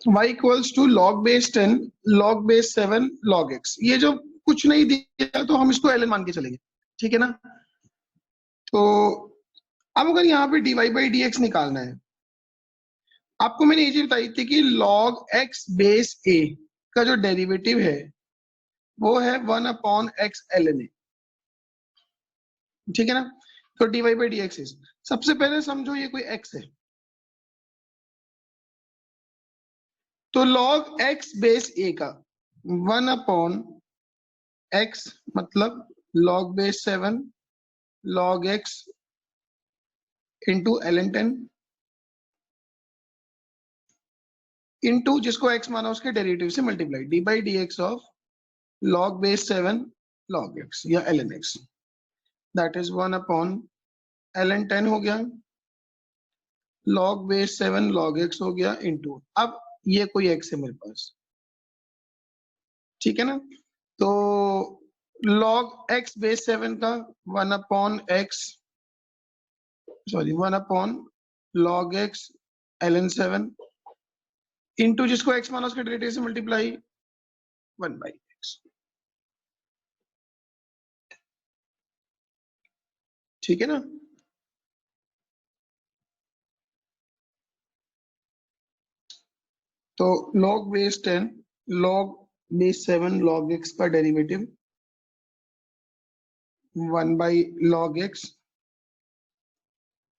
y equals to log base 10 log base 7 log x। ये जो कुछ नहीं दिया तो हम इसको ln मान के चलेंगे, ठीक है ना। तो अब अगर यहाँ पे dy बाई डी एक्स निकालना है, आपको मैंने ये चीज बताई थी कि log x बेस a का जो डेरिवेटिव है वो है 1 अपॉन x ln a, ठीक है ना। तो dy by d x is, सबसे पहले समझो ये कोई x है, तो log x बेस a का 1 अपॉन x मतलब log base 7 log x into ln 10 into जिसको x माना उसके डेरिवेटिव से multiply, D by d x of log base 7 log x या ln x, that is 1 upon ln 10 हो गया, log base 7 log x हो गया इंटू, अब ये कोई x है मेरे पास, ठीक है ना। तो log x बेस 7 का 1 upon x, sorry 1 upon log x ln 7 into जिसको x माना उसके डेरिवेटिव से मल्टीप्लाई 1 बाई x, ठीक है ना। तो log base 10 log base 7 log x का derivative 1 by log x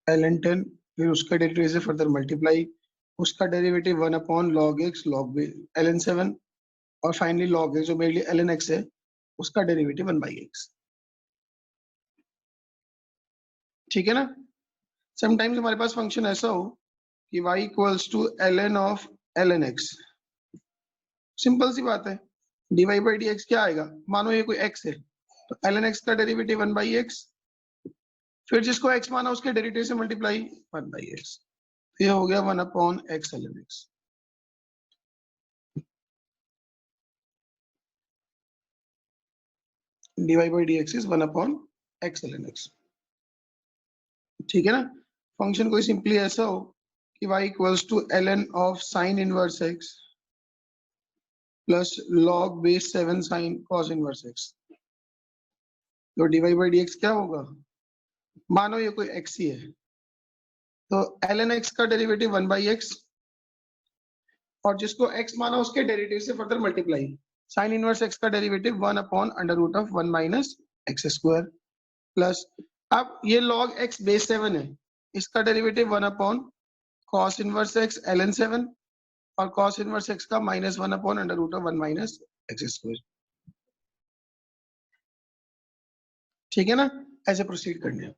ln 10, फिर उसका डेरिवेटिव से फर्दर मल्टीप्लाई, उसका derivative 1 upon log x log ln 7 और फाइनली log x जो मेरे लिए ln x है उसका डेरिवेटिव 1 बाई x, ठीक है ना। समटाइम्स हमारे पास फंक्शन ऐसा हो कि y equals to ln of ln x, simple सी बात है, dy बाई डी एक्स क्या आएगा, मानो ये कोई x है तो ln x का डेरिवेटिव 1 बाई x, फिर जिसको x माना उसके डेरिवेटिव से मल्टीप्लाई 1 बाई x, ये हो गया 1 upon x ln x। dy by d x is 1 upon x ln x, ठीक है ना। फंक्शन कोई सिंपली ऐसा हो कि y equals to ln of sine inverse x plus log base 7 sine cos inverse x, तो dy बाई डी एक्स क्या होगा, मानो ये कोई x ही है तो ln x का डेरिवेटिव 1 बाई x और जिसको x माना उसके डेरिवेटिव से further multiply, sine inverse x का derivative 1 upon under root of 1 minus x square plus, अब ये log x बेस 7 है, इसका derivative 1 upon cos inverse x ln 7 और cos इनवर्स x का minus 1 upon under root of 1 minus x square, ठीक है ना। ऐसे प्रोसीड करने हैं।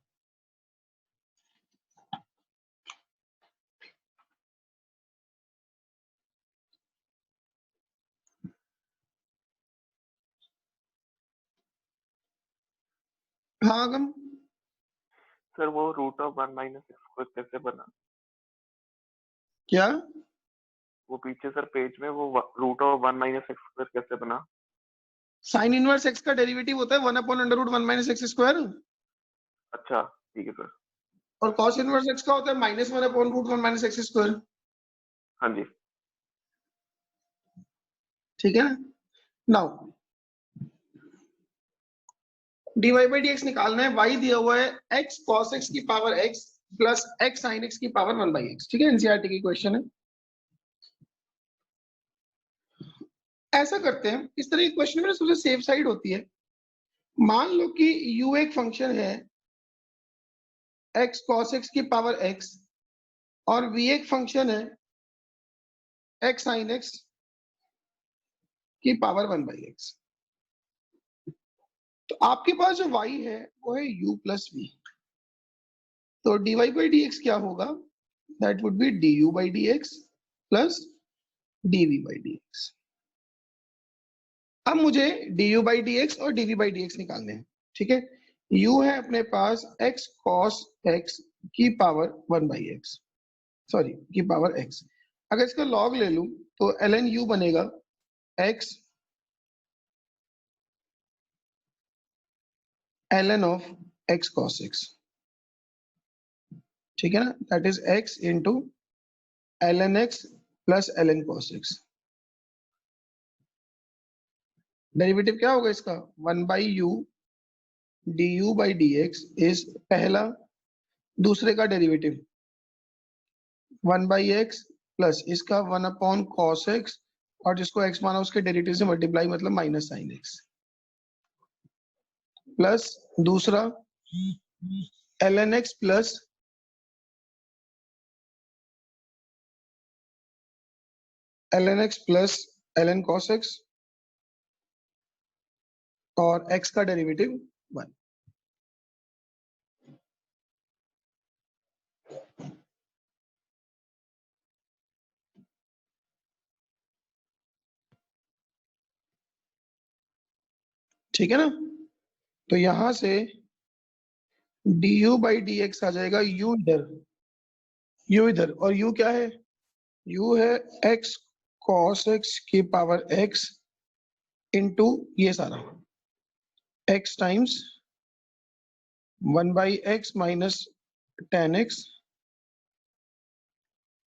हाँ आगम, सर वो root of 1 minus x square कैसे बना, क्या वो पीछे सर पेज में वो root of 1 minus x square कैसे बना, साइन इनवर्स x का डेरिवेटिव होता है 1 upon under root 1 minus x square अच्छा ठीक है सर, और cos इनवर्स x का होता है minus 1 upon root 1 minus x square, हाँ जी ठीक है ना। Now dy by d x निकालना है, y दिया हुआ है x cos x की power x plus x sin x की पावर 1 बाई x, ठीक है, एनसीईआरटी की क्वेश्चन है। ऐसा करते हैं, इस तरह की क्वेश्चन में सबसे सेफ साइड होती है, मान लो कि u एक फंक्शन है x cos x की पावर x और v एक फंक्शन है x sin x की पावर 1 बाई x, तो आपके पास जो y है वो है u प्लस v, तो dy बाई डी एक्स क्या होगा, that would be du by d x plus dv by d x. अब मुझे du बाई डी एक्स और dv बाई डी एक्स निकालने हैं, ठीक है। u है अपने पास x cos x की पावर 1 बाई एक्स, सॉरी की पावर x, अगर इसका लॉग ले लूं तो ln u बनेगा x ln of x cos x, ठीक है ना, that is x into ln x plus ln cos x। Derivative क्या होगा इसका? 1/u du by dx is पहला दूसरे का डेरिवेटिव 1/x प्लस इसका 1/cos x, और जिसको x माना उसके डेरिवेटिव से मल्टीप्लाई मतलब माइनस साइन x, प्लस दूसरा ln x plus ln cos x और x का डेरिवेटिव 1। ठीक है ना? तो यहां से du by dx आ जाएगा u इधर और u क्या है? u है x cos x की पावर x इंटू ये सारा x times 1/x minus tan x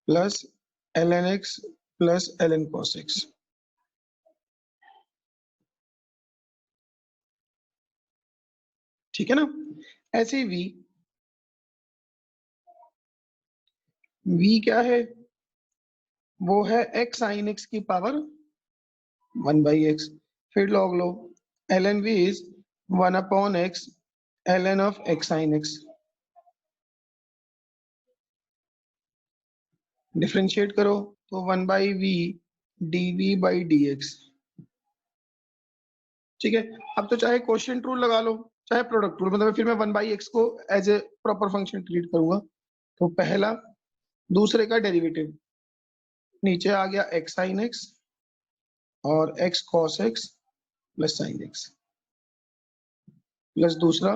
plus ln x plus ln cos x। ठीक है ना? ऐसे ही v क्या है? वो है x sin x की पावर 1/x, फिर log low ln v is 1/x ln of x sin x। Differentiate करो तो 1/v dv by dx। ठीक है, अब तो चाहे क्वोशिएंट रूल लगा लो चाहे प्रोडक्ट रूल, मतलब फिर मैं 1/x को as a proper function treat करूंगा। तो पहला दूसरे का डेरिवेटिव नीचे आ गया x sin x और x cos x plus sin x, plus दूसरा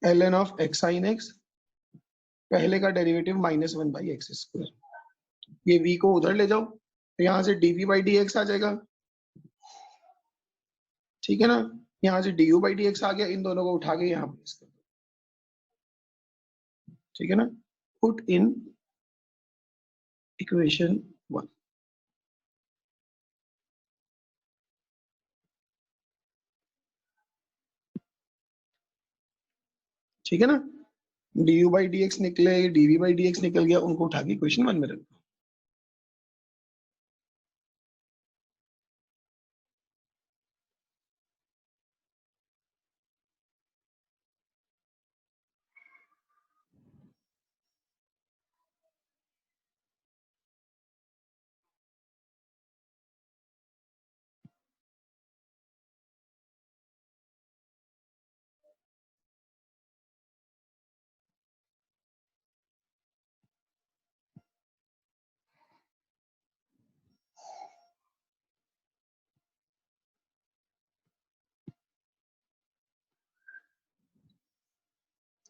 ln of x sin x, पहले का डेरिवेटिव माइनस 1/x स्क्वायर। ये v को उधर ले जाओ तो यहाँ से dv by dx आ जाएगा। ठीक है ना? यहाँ से du by dx आ गया, इन दोनों को उठा के यहाँ प्लेस कर दो। ठीक है ना? Put in equation 1। ठीक है ना? du by dx निकले, dv by dx निकल गया, उनको उठा के इक्वेशन 1 में रख दो।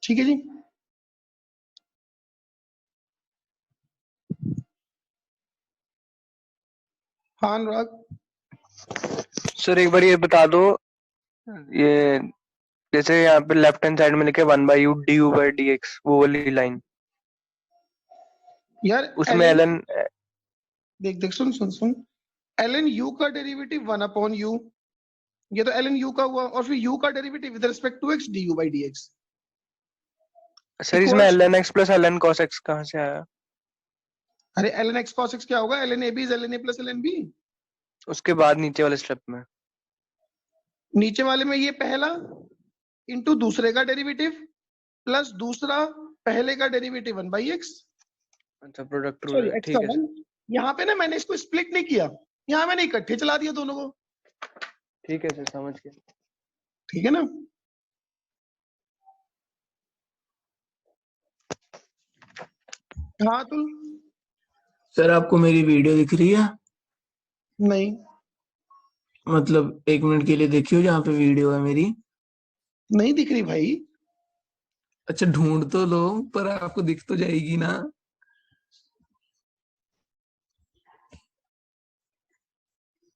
ठीक है जी। हाँ अनुराग। सर एक बार ये बता दो, ये जैसे यहाँ पे लेफ्ट हैंड साइड में लिखे 1/u du by dx, वो वाली लाइन, यार उसमें ln, ln देख देख सुन सुन सुन, ln u का डेरिवेटिव 1/u, ये तो ln u का हुआ, और फिर u का derivative with respect to x du by dx sir इसमें equals, ln x plus ln cos x कहाँ से आया? अरे ln x cos x क्या होगा? ln ab is ln a plus ln b। उसके बाद नीचे वाले स्टेप में नीचे वाले में ये पहला इंटू दूसरे का डेरिवेटिव प्लस दूसरा पहले का डेरिवेटिव 1/x, अच्छा प्रोडक्ट रूल सॉरी है, x का ठीक है सर। 1। यहाँ पे ना मैंने इसको स्प्लिट नहीं किया, यहाँ मैंने इकट्ठे चला दिया दोनों को। ठीक है सर, समझ गया। ठीक है ना? हाँ तो सर आपको मेरी वीडियो दिख रही है? नहीं, मतलब 1 मिनट के लिए देखियो जहाँ पे वीडियो है मेरी। नहीं दिख रही भाई। अच्छा ढूंढ तो लो, पर आपको दिख तो जाएगी ना।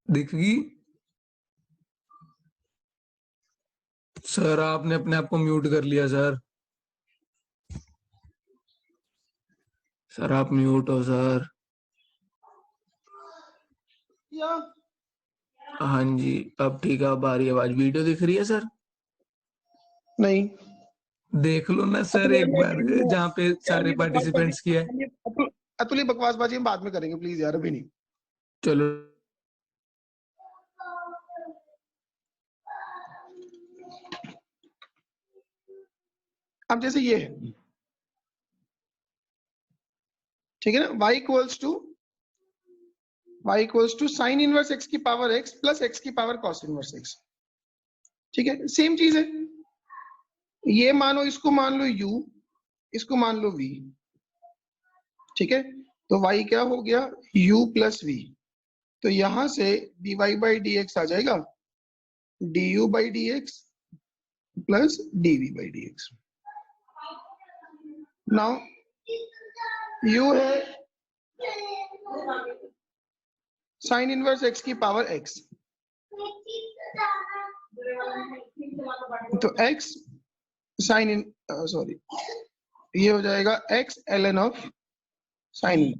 दिख गई? सर आपने अपने आप को म्यूट कर लिया सर। सर आप म्यूट हो सर। या हाँ जी, अब ठीक है, अब आ रही है आवाज। वीडियो दिख रही है सर? नहीं। देख लो ना सर एक बार, जहाँ पे यार सारे ये बकवासबाजी, पार्टिसिपेंट्स की है। अतुल ये बकवासबाजी हम बाद में करेंगे प्लीज यार, अभी नहीं। चलो अब जैसे ये है, ठीक है ना, y equals to sine inverse x की पावर x प्लस x की पावर कॉस इनवर्स x। ठीक है, सेम चीज है। ये मानो, इसको मान लो u, इसको मान लो v। ठीक है, तो y क्या हो गया, u प्लस v। तो यहां से dy बाई dx आ जाएगा du by dx plus dv by dx। Now u है साइन इनवर्स x की पावर x, तो x साइन इन, सॉरी, ये हो जाएगा x ln ऑफ साइन।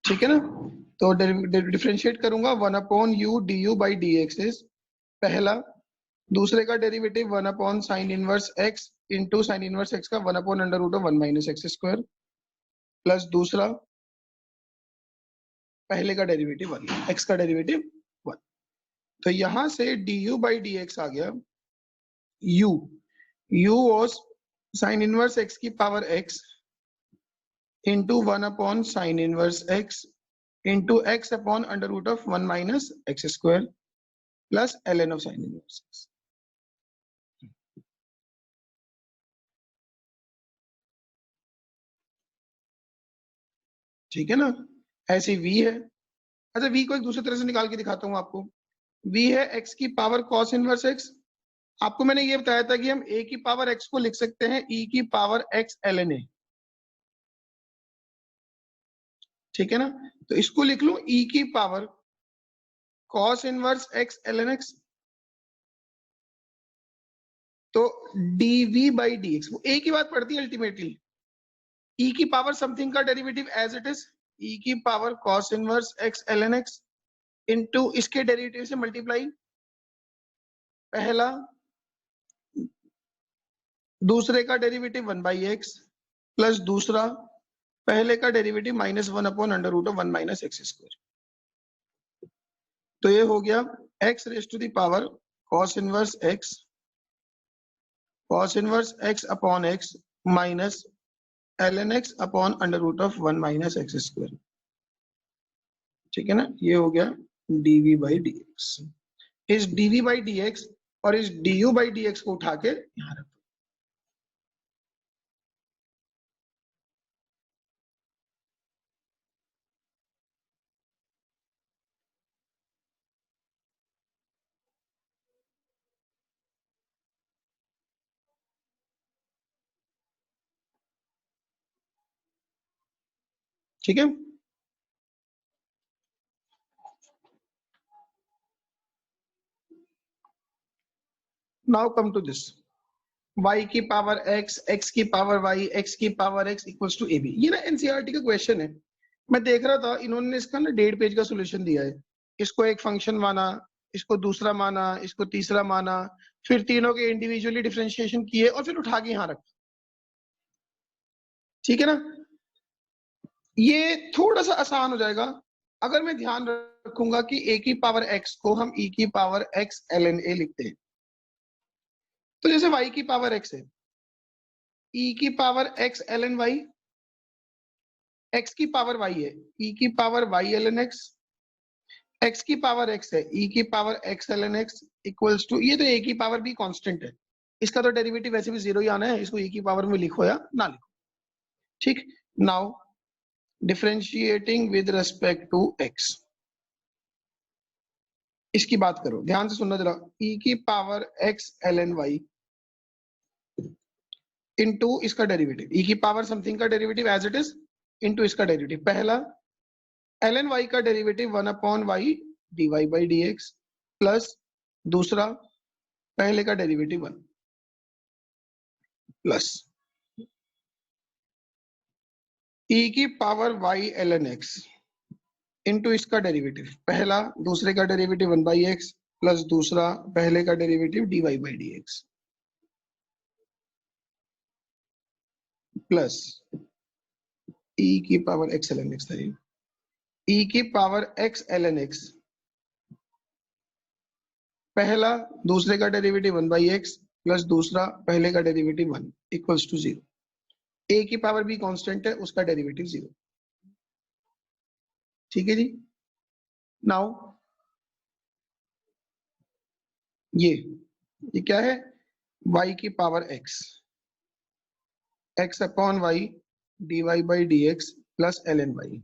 ठीक है ना, तो डिफरेंशिएट करूंगा 1 upon u d u by d x is पहला, दूसरे का derivative 1 upon sine inverse x into sine inverse x का 1 upon under root of 1 minus x square plus दूसरा पहले का डेरिवेटिव 1, x का डेरिवेटिव 1। तो यहां से d u by d x आ गया u was sine inverse x की power x into 1 upon sine inverse x into x upon under root of 1 minus x square plus ln of sine inverse x। ठीक है ना, ऐसे v है। अच्छा, v को एक दूसरे तरह से निकाल के दिखाता हूं आपको। v है x की पावर cos इनवर्स x। आपको मैंने ये बताया था कि हम a की पावर x को लिख सकते हैं e की पावर x ln a। ठीक है ना, तो इसको लिख लूं e की power cos inverse x ln x। तो dv बाई dx वो एक ही बात पड़ती है अल्टीमेटली, e की पावर समथिंग का derivative as it is e की power cos inverse x ln x into इसके डेरिवेटिव से मल्टीप्लाई, पहला दूसरे का डेरिवेटिव 1 बाई एक्स प्लस दूसरा पहले का derivative minus 1 upon under root of 1 minus x square. तो ये हो गया x raise to the power cos inverse x upon x minus ln x upon under root of 1 minus x square. ठीक है ना, ये हो गया dv बाई dx। इस dv बाई dx और इस du बाई dx को उठा के यहाँ रखो। ठीक है, now come to this y की पावर x की पावर y x की power x equals to ab। ये ना एनसीईआरटी का क्वेश्चन है। मैं देख रहा था, इन्होंने इसका ना 1.5 पेज का सॉल्यूशन दिया है। इसको एक फंक्शन माना, इसको दूसरा माना, इसको तीसरा माना, फिर तीनों के इंडिविजुअली डिफरेंशिएशन किए और फिर उठा के यहाँ रखा। ठीक है ना, ये थोड़ा सा आसान हो जाएगा अगर मैं ध्यान रखूंगा कि a की पावर x को हम e की पावर x ln a लिखते हैं। तो जैसे y की पावर x है, e की power x ln y, x की पावर y है e की power y ln x, x की पावर x है e की power x ln x equals to, ये तो a की पावर भी कांस्टेंट है, इसका तो डेरिवेटिव वैसे भी 0 ही आना है, इसको e की पावर में लिखो या ना लिखो। ठीक, now differentiating with respect to x, इसकी बात करो, ध्यान से सुनना जरा। e की power x ln y into इसका डेरिवेटिव, e की पावर समथिंग का derivative as it is into इसका डेरिवेटिव, पहला ln y का derivative 1 upon y dy by dx plus दूसरा पहले का डेरिवेटिव 1 प्लस e की power y ln x into इसका डेरिवेटिव, पहला दूसरे का डेरिवेटिव 1/x प्लस दूसरा पहले का डेरिवेटिव dy/dx प्लस e की पावर x ln x था, e की पावर x ln x, पहला दूसरे का डेरिवेटिव 1/x प्लस दूसरा पहले का डेरिवेटिव 1 इक्वल्स टू 0। a की पावर भी कांस्टेंट है, उसका डेरिवेटिव 0। ठीक है जी। नाउ ये क्या है, y की power x upon y dy/dx plus ln y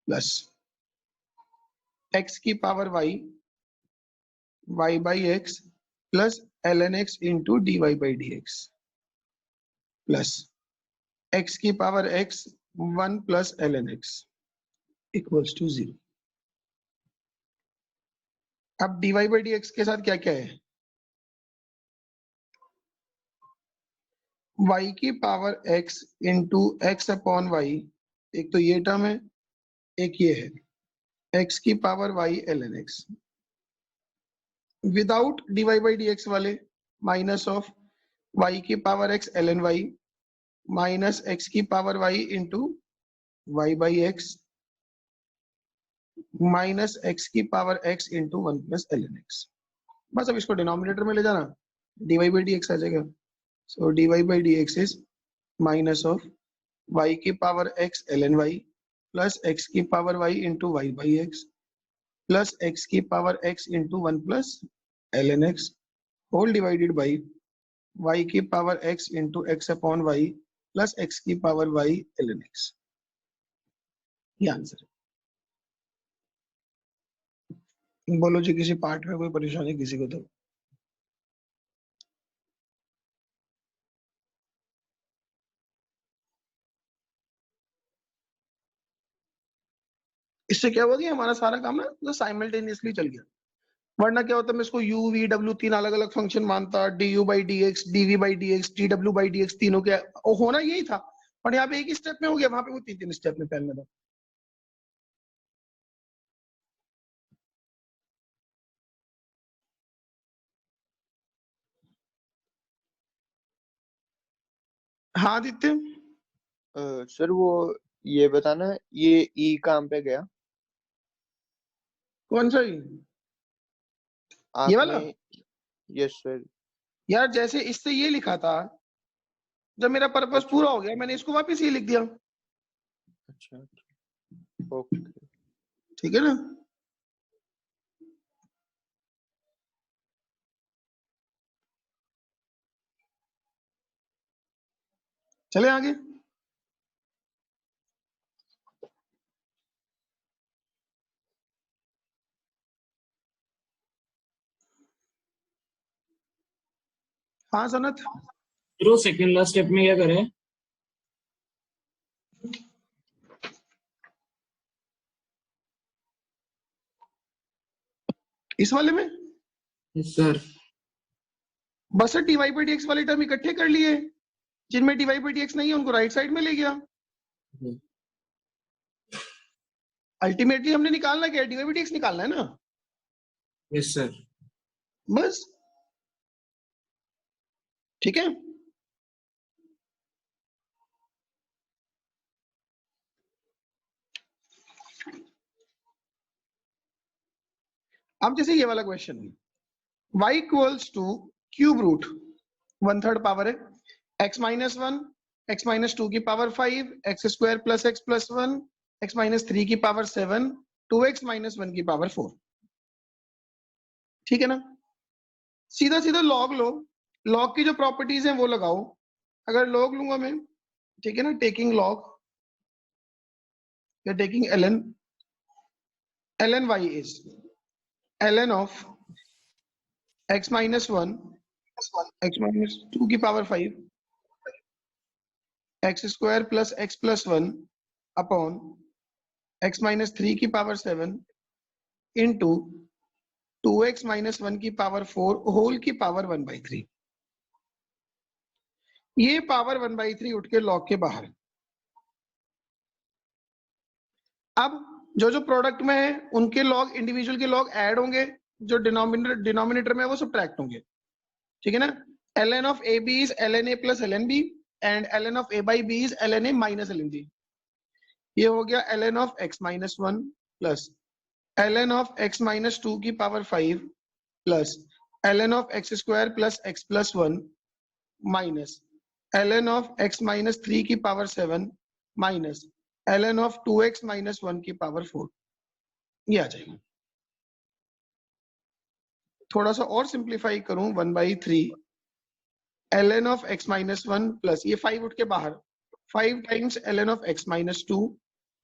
plus x की power y/x plus ln x into dy/dx plus x की power x 1 plus ln x equals to 0। अब dy/dx के साथ क्या क्या है, y की power x into x upon y, एक तो ये टर्म है, एक ये है x की power y ln x, without dy/dx वाले माइनस ऑफ y की power x ln y minus x की power y into y/x minus x की power x into 1 plus ln x। बस अब इसको डिनोमिनेटर में ले जाना, dy/dx आ जाएगा। So dy/dx is minus of y की power x ln y plus x की power y into y/x plus x की power x into 1 plus ln x whole divided by y की power x into x upon y plus x की power y ln x। ये answer है। बोलो जी, किसी part में कोई परेशानी किसी को तो? इससे क्या हुआ कि हमारा सारा काम ना तो साइमल्टेनियसली चल गया, वरना क्या होता, मैं इसको u v w तीन अलग अलग फंक्शन मानता, du/dx dv/dx dw/dx तीनों के होना यही था, पर यहाँ पे एक ही स्टेप में हो गया, वहां पे वो तीन तीन स्टेप में फैलने था। हाँ आदित्य, सर वो ये बताना, ये ई कहाँ पे गया कौन सा ये वाला? आपने? Yes sir. यार जैसे इससे ये लिखा था, जब मेरा पर्पस अच्छा पूरा हो गया मैंने इसको वापस ये लिख दिया। अच्छा, ओके। ठीक है ना? चले आगे। हाँ Sanat, bro second last step में क्या करें? इस वाले में यस सर। बस dy/dx वाले टर्म इकट्ठे कर लिए, जिनमें dy/dx नहीं है उनको राइट साइड में ले गया। अल्टीमेटली हमने निकालना क्या है, dy/dx निकालना है ना, यस सर। बस। ठीक है, अब जैसे ये वाला क्वेश्चन है, y equals to cube root 1/3 power है x माइनस 1 x माइनस 2 की power 5 x square plus x plus 1 x minus 3 की पावर 7 2x माइनस 1 की पावर 4। ठीक है ना? सीधा सीधा लॉग लो, लॉग की जो प्रॉपर्टीज हैं वो लगाओ। अगर लॉग लूंगा मैं, ठीक है ना, टेकिंग लॉग या taking ln y is ln of x minus 1 x minus 2 की power 5 x square plus x plus 1 upon x minus 3 की पावर 7 इंटू 2x माइनस 1 की पावर 4 होल की पावर 1/3। ये पावर 1/3 उठ के लॉग के बाहर। अब जो जो प्रोडक्ट में है उनके लॉग, इंडिविजुअल के लॉग ऐड होंगे, जो डिनोमिनेटर में है वो सब्ट्रैक्ट होंगे, ठीक है ना। ln of ab is ln a plus ln b and ln of a by b is ln a minus ln b. ये हो गया ln of x minus 1 plus ln of x minus 2 की power 5 plus ln of x square plus x plus 1 minus ln of x minus 3 की power 7 minus ln of 2x minus 1 की power 4. ये आ जाएगा. थोड़ा सा और सिंप्लीफाई करूं, 1/3 ln of x minus 1 plus ये 5 उठ के बाहर, 5 times ln of x minus 2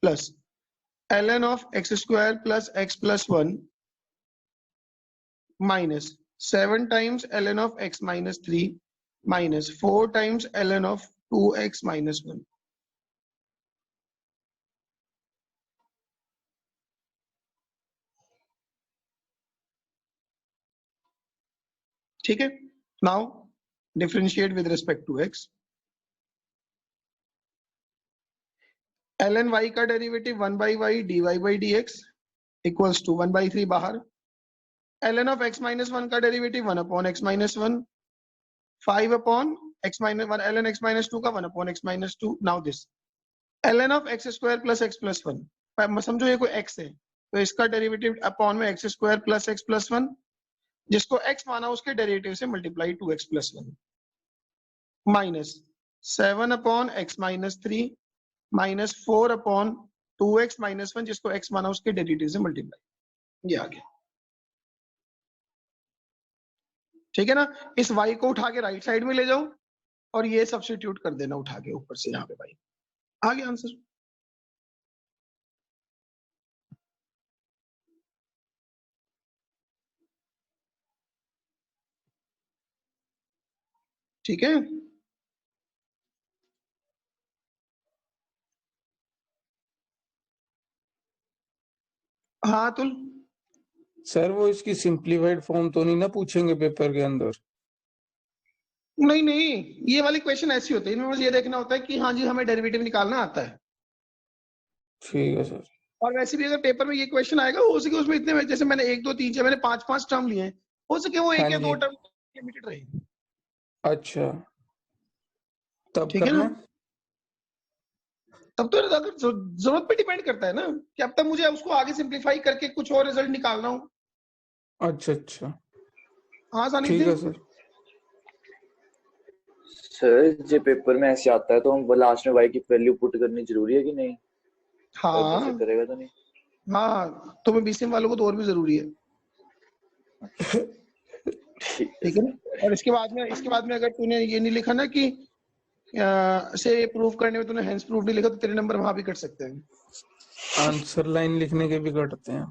plus ln of x square plus x plus 1 minus 7 times ln of x minus 3 minus 4 times ln of 2x minus 1. ठीक है. Now differentiate with respect to x. ln y का derivative 1/y dy by dx equals to 1/3 बाहर. ln of x minus 1 का derivative 1 upon x minus 1, 5 upon x minus 1, ln x minus 2 का 1 upon x minus 2. Now this ln of x square plus x plus 1, समझो ये कोई x है तो इसका derivative upon में x square plus x plus 1, जिसको x माना उसके डेरिवेटिव से multiply 2x plus 1 minus 7 upon x minus 3 minus 4 upon 2x minus 1, जिसको x माना उसके डेरिवेटिव से मल्टीप्लाई. ये आ गया. ठीक है ना. इस y को उठा के राइट साइड में ले जाओ और ये सब्स्टिट्यूट कर देना उठा के ऊपर से यहाँ पे y. आ गया आंसर. ठीक है. हाँ तुल. सर वो इसकी सिंप्लीफाइड फॉर्म तो नहीं ना पूछेंगे पेपर के अंदर? नहीं नहीं, ये वाले क्वेश्चन ऐसे होते हैं, इनमें बस ये देखना होता है कि हाँ जी हमें डेरिवेटिव निकालना आता है. ठीक है सर. और वैसे भी अगर पेपर में ये क्वेश्चन आएगा, हो सके उसमें इतने, जैसे मैंने 1 2 3 4 मैंने 5 टर्म लिए हैं, हो सके वो 1 हाँ या 2 जी. टर्म लिमिटेड रहे. अच्छा तब ठीक है करना. ना. तब तो अगर जरूरत पे डिपेंड करता है ना कि अब तक मुझे उसको आगे सिंप्लीफाई करके कुछ और रिजल्ट निकालना हो. अच्छा अच्छा हाँ ठीक सानिध्य. है सर. सर जो पेपर में ऐसे आता है तो हम लास्ट में y की वैल्यू पुट करनी जरूरी है कि नहीं? हाँ ऐसे करेगा तो नहीं? हाँ, तुम्हें बीसीएम वालों को तो और भी जरूरी है. ठीक है ना. और इसके बाद में अगर तूने ये नहीं लिखा ना कि से प्रूफ करने में तूने हेंस प्रूफ नहीं लिखा, तो तेरे नंबर वहां भी कट सकते हैं. आंसर लाइन लिखने के भी कटते हैं.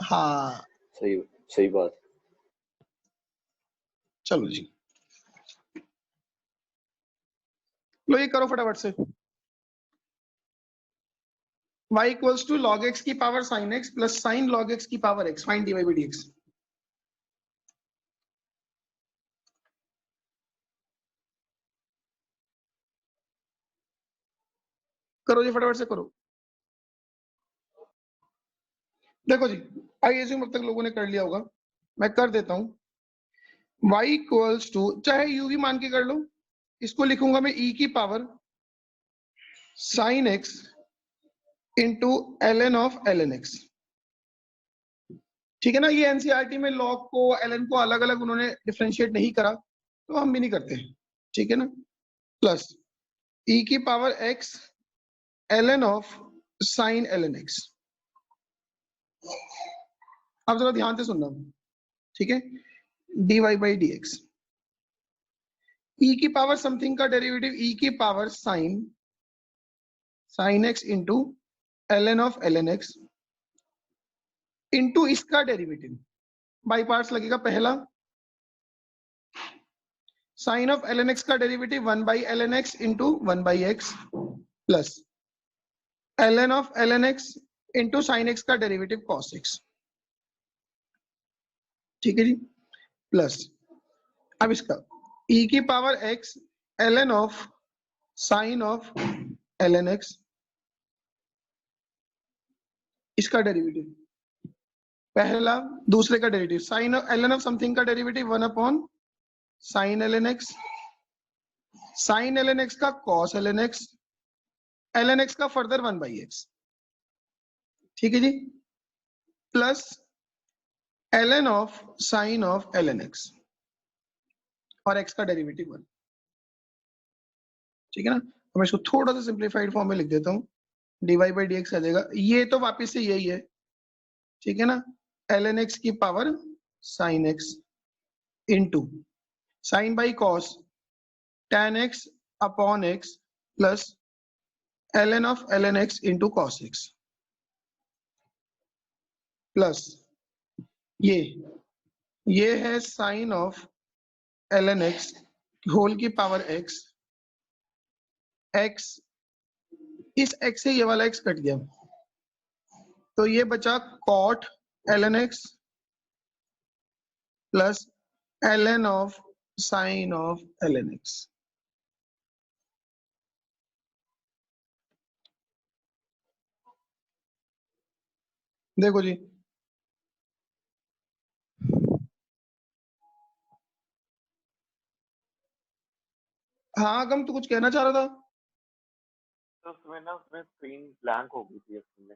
हाँ सही सही बात. चलो जी, लो ये करो फटाफट से. y equals to log x की power sin x plus sin log x की power x, find dy by dx. करो जी फटाफट से करो. देखो जी, आई एज्यूम अब तक लोगों ने कर लिया होगा, मैं कर देता हूं. y इक्वल्स टू, चाहे u भी मान के कर लो, इसको लिखूंगा मैं e की power sin x into ln of ln x. ठीक है ना. ये एनसीईआरटी में log को ln को अलग अलग उन्होंने डिफरेंशिएट नहीं करा, तो हम भी नहीं करते. ठीक है ना. प्लस e की power x ln of sin ln x. अब जरा ध्यान से सुनना. ठीक है. dy by dx, e की पावर समथिंग का डेरिवेटिव e की power sin x into ln of ln x into इसका डेरिवेटिव बाई पार्ट्स लगेगा. पहला sin ऑफ ln x का derivative 1/ln x into 1/x plus ln of ln x into sin x का derivative cos x. ठीक है जी. Plus अब इसका e की power x ln of sin of ln x इसका डेरिवेटिव, पहला दूसरे का derivative, sine ln of something का derivative 1 upon sine ln x, sine ln x का cos ln x, ln x का फर्दर 1/x, ठीक है जी, plus ln of sine of ln x और x का डेरिवेटिव 1, ठीक है ना। तो मैं इसको थोड़ा सा सिंप्लीफाइड फॉर्म में लिख देता हूँ, dy बाई डी एक्स आ जाएगा, ये तो वापिस से यही है, ठीक है ना, ln x की power sine x into sine by cos tan x upon x plus ln of ln x into cos x plus ये है sine of ln x whole की पावर x, x इस x से ये वाला x cut गया, तो ये बचा cot ln x plus ln of sine of ln x। देखो जी, हाँ अगम, तू कुछ कहना चाह रहा था? तो उसमें स्क्रीन ब्लैंक हो गई थी उसमें,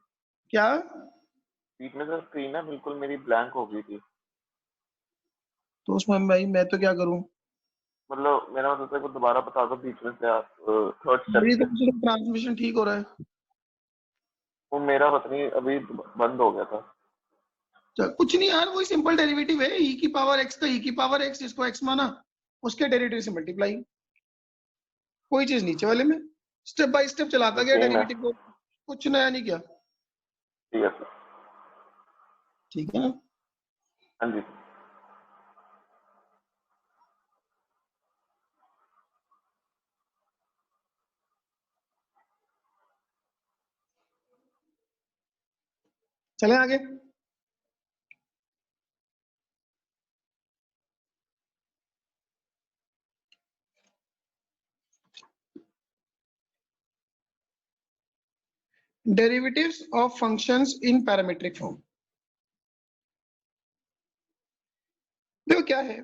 क्या? बीच में से स्क्रीन ना बिल्कुल मेरी ब्लैंक हो गई थी। तो उसमें भाई मैं तो क्या करूं? मतलब मेरा मतलब तेरे को दोबारा बता दो बीच में से थर्ड मेरी स्टेप तो ट्रांसमिशन ठीक हो रहा है। वो मेरा पता नहीं अभी बंद हो गया था। कुछ नहीं यार, वही सिंपल डेरिवेटिव है, e की पावर x का e की पावर x, जिसको x माना उसके डेरिवेटिव से मल्टीप्लाई, कोई चीज नीचे वाले में स्टेप बाय स्टेप चलाता गया डेरिवेटिव को, कुछ नया नहीं किया। ठीक है सर। ठीक है ना? हाँ जी। चले आगे। Derivatives of functions in parametric form. देखो क्या है,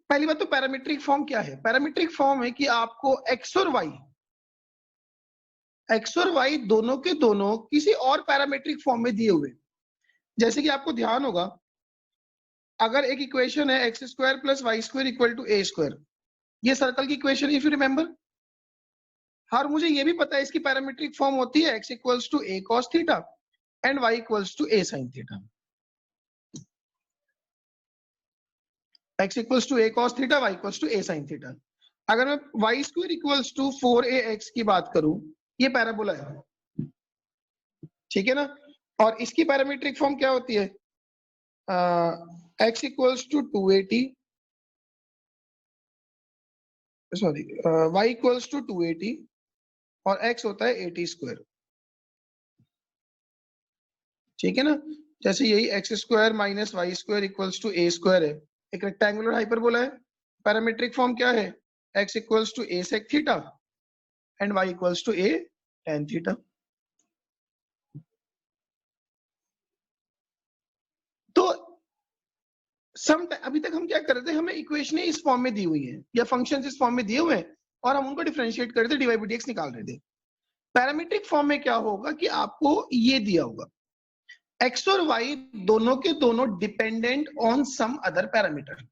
पहली बात तो पैरामीट्रिक फॉर्म क्या है? पैरामीट्रिक फॉर्म है कि आपको x और y दोनों के दोनों किसी और पैरामीट्रिक फॉर्म में दिए हुए। जैसे कि आपको ध्यान होगा, अगर एक इक्वेशन है x square plus y square equal to a square, ये सर्कल की इक्वेशन, इफ यू रिमेंबर, और मुझे ये भी पता है इसकी पैरामीट्रिक फॉर्म होती है x equals to a cos theta and y equals to a sine theta. x equals to a cos theta, y equals to a sine theta. अगर मैं Y square equals to 4ax की बात करूं, ये parabola है, ठीक है ना, और इसकी पैरामीट्रिक फॉर्म क्या होती है? x equals to 280, sorry y equals to 280 और x होता है 80 स्क्वायर, ठीक है ना। जैसे यही x square minus y square equals to a square है, एक रेक्टेंगुलर हाइपरबोला है, पैरामीट्रिक फॉर्म क्या है? x equals to a sec theta and y equals to a tan theta. तो अभी तक हम क्या कर रहे थे, हमें इक्वेशनें इस फॉर्म में दी हुई हैं या फंक्शंस इस फॉर्म में दिए हुए हैं और हम उनको डिफरेंशिएट कर रहे थे, dy बाई dx निकाल रहे थे। पैरामीट्रिक फॉर्म में क्या होगा कि आपको ये दिया होगा, x और y दोनों के दोनों dependent on some other parameter,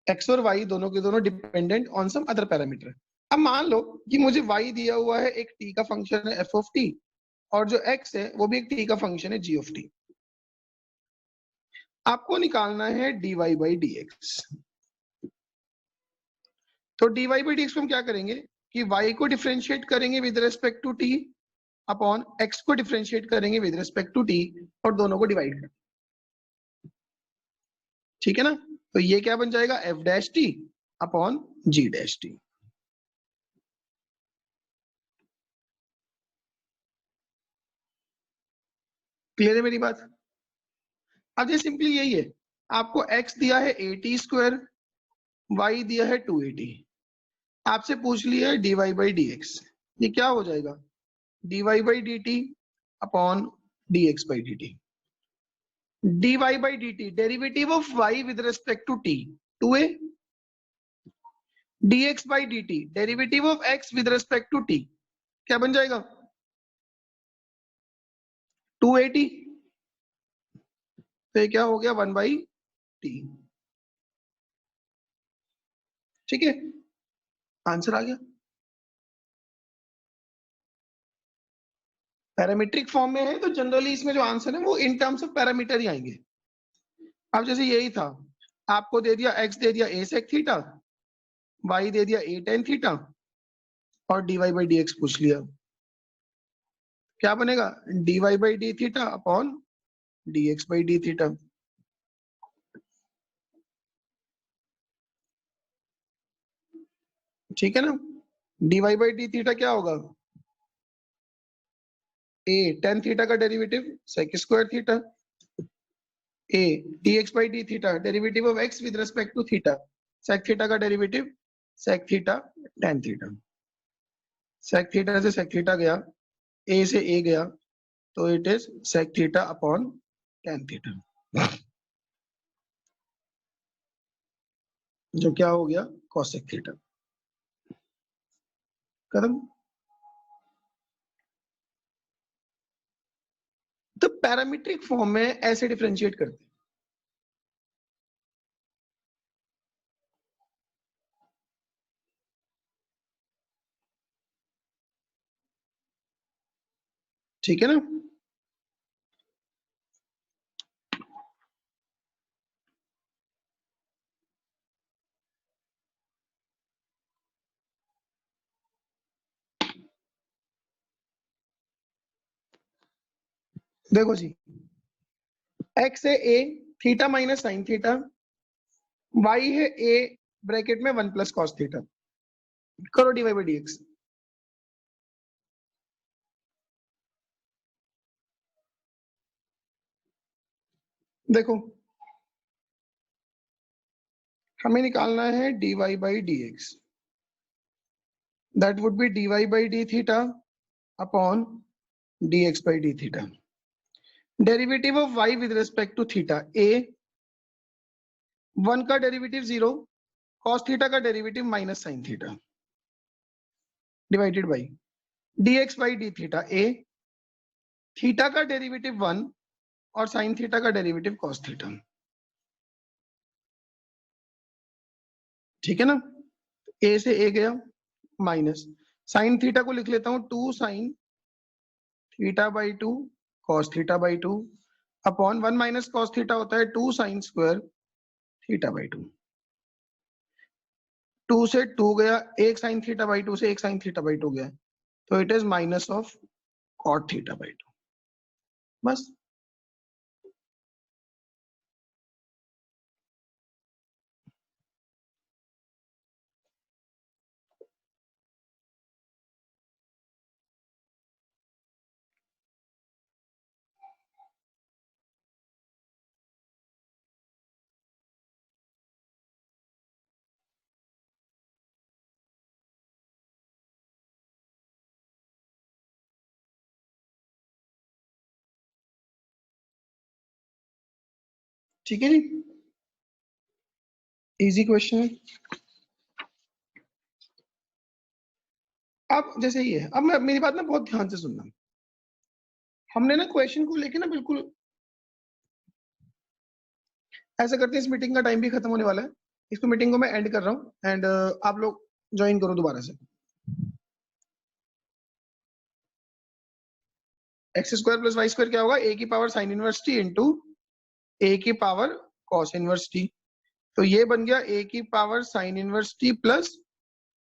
x और y दोनों के दोनों dependent on some other parameter. अब मान लो कि मुझे y दिया हुआ है, एक t का फंक्शन है f ऑफ t, और जो x है वो भी एक t का फंक्शन है g ऑफ t। आपको निकालना है dy बाई dx। तो dy बाई dx को हम क्या करेंगे कि y को डिफरेंशिएट करेंगे विद रेस्पेक्ट टू t अपॉन x को डिफरेंशिएट करेंगे विद रेस्पेक्ट टू t और दोनों को डिवाइड करेंगे, ठीक है ना। तो ये क्या बन जाएगा? f dash t upon g dash t। Clear है मेरी बात? अब ये सिंपली यही है, आपको x दिया है 80 स्क्वायर, y दिया है 280, आपसे पूछ लिया है dy बाई dx, ये क्या हो जाएगा? dy by dt upon dx by dt. dy by dt, derivative of y with respect to t, 2a. dx by dt, derivative of x with respect to t, क्या बन जाएगा? 280. तो ये क्या हो गया? 1 by t. ठीक है, आंसर आ गया. पैरामीट्रिक फॉर्म में है तो जनरली इसमें जो आंसर है वो इन टर्म्स ऑफ पैरामीटर ही आएंगे. अब जैसे यही था, आपको दे दिया x दे दिया a sec थीटा, y दे दिया a tan थीटा और dy by dx पूछ लिया. क्या बनेगा? dy by d theta upon dx by d theta. ठीक है ना? dy by d थीटा क्या होगा? a tan थीटा का derivative sec square theta, a dx by d theta derivative of x with respect to theta, sec theta का derivative sec theta tan theta. sec theta से sec theta गया, a से a गया, तो it is sec theta upon tan theta, जो क्या हो गया? cos sec theta. खत्म. तो पैरामीट्रिक फॉर्म में ऐसे डिफरेंशिएट करते हैं. ठीक है ना? देखो जी, x है a theta minus sine theta, y है a ब्रैकेट में 1 प्लस कॉस थीटा. करो dy by dx. देखो, हमें निकालना है dy by dx. That would be dy by d theta upon dx by d theta. Derivative of y with respect to theta, a 1 का derivative 0, cos theta का derivative minus sine theta, divided by dx by d theta, a theta का derivative 1 और sine theta का derivative cos theta. ठीक है ना? a से a गया, माइनस साइन थीटा को लिख लेता हूं 2 sine theta by 2 cos theta by 2 upon 1 minus cos theta होता है 2 साइन स्क्वायर थीटा बाई 2. 2 से 2 गया, 1 साइन थीटा बाई 2 से 1 साइन थीटा बाई 2 गया, तो it is minus of cot theta by 2. बस. ठीक है जी, इजी क्वेश्चन है. अब जैसे ये है, अब मैं मेरी बात ना बहुत ध्यान से सुनना. हमने ना क्वेश्चन को लेके ना बिल्कुल ऐसा करते हैं. इस मीटिंग का टाइम भी खत्म होने वाला है, इसको मीटिंग को मैं एंड कर रहा हूँ एंड आप लोग ज्वाइन करो दोबारा से. X square plus y square क्या होगा? ए की power sine inverse t into a की पावर कॉस इनवर्स टी. तो ये बन गया ए की power sine inverse t plus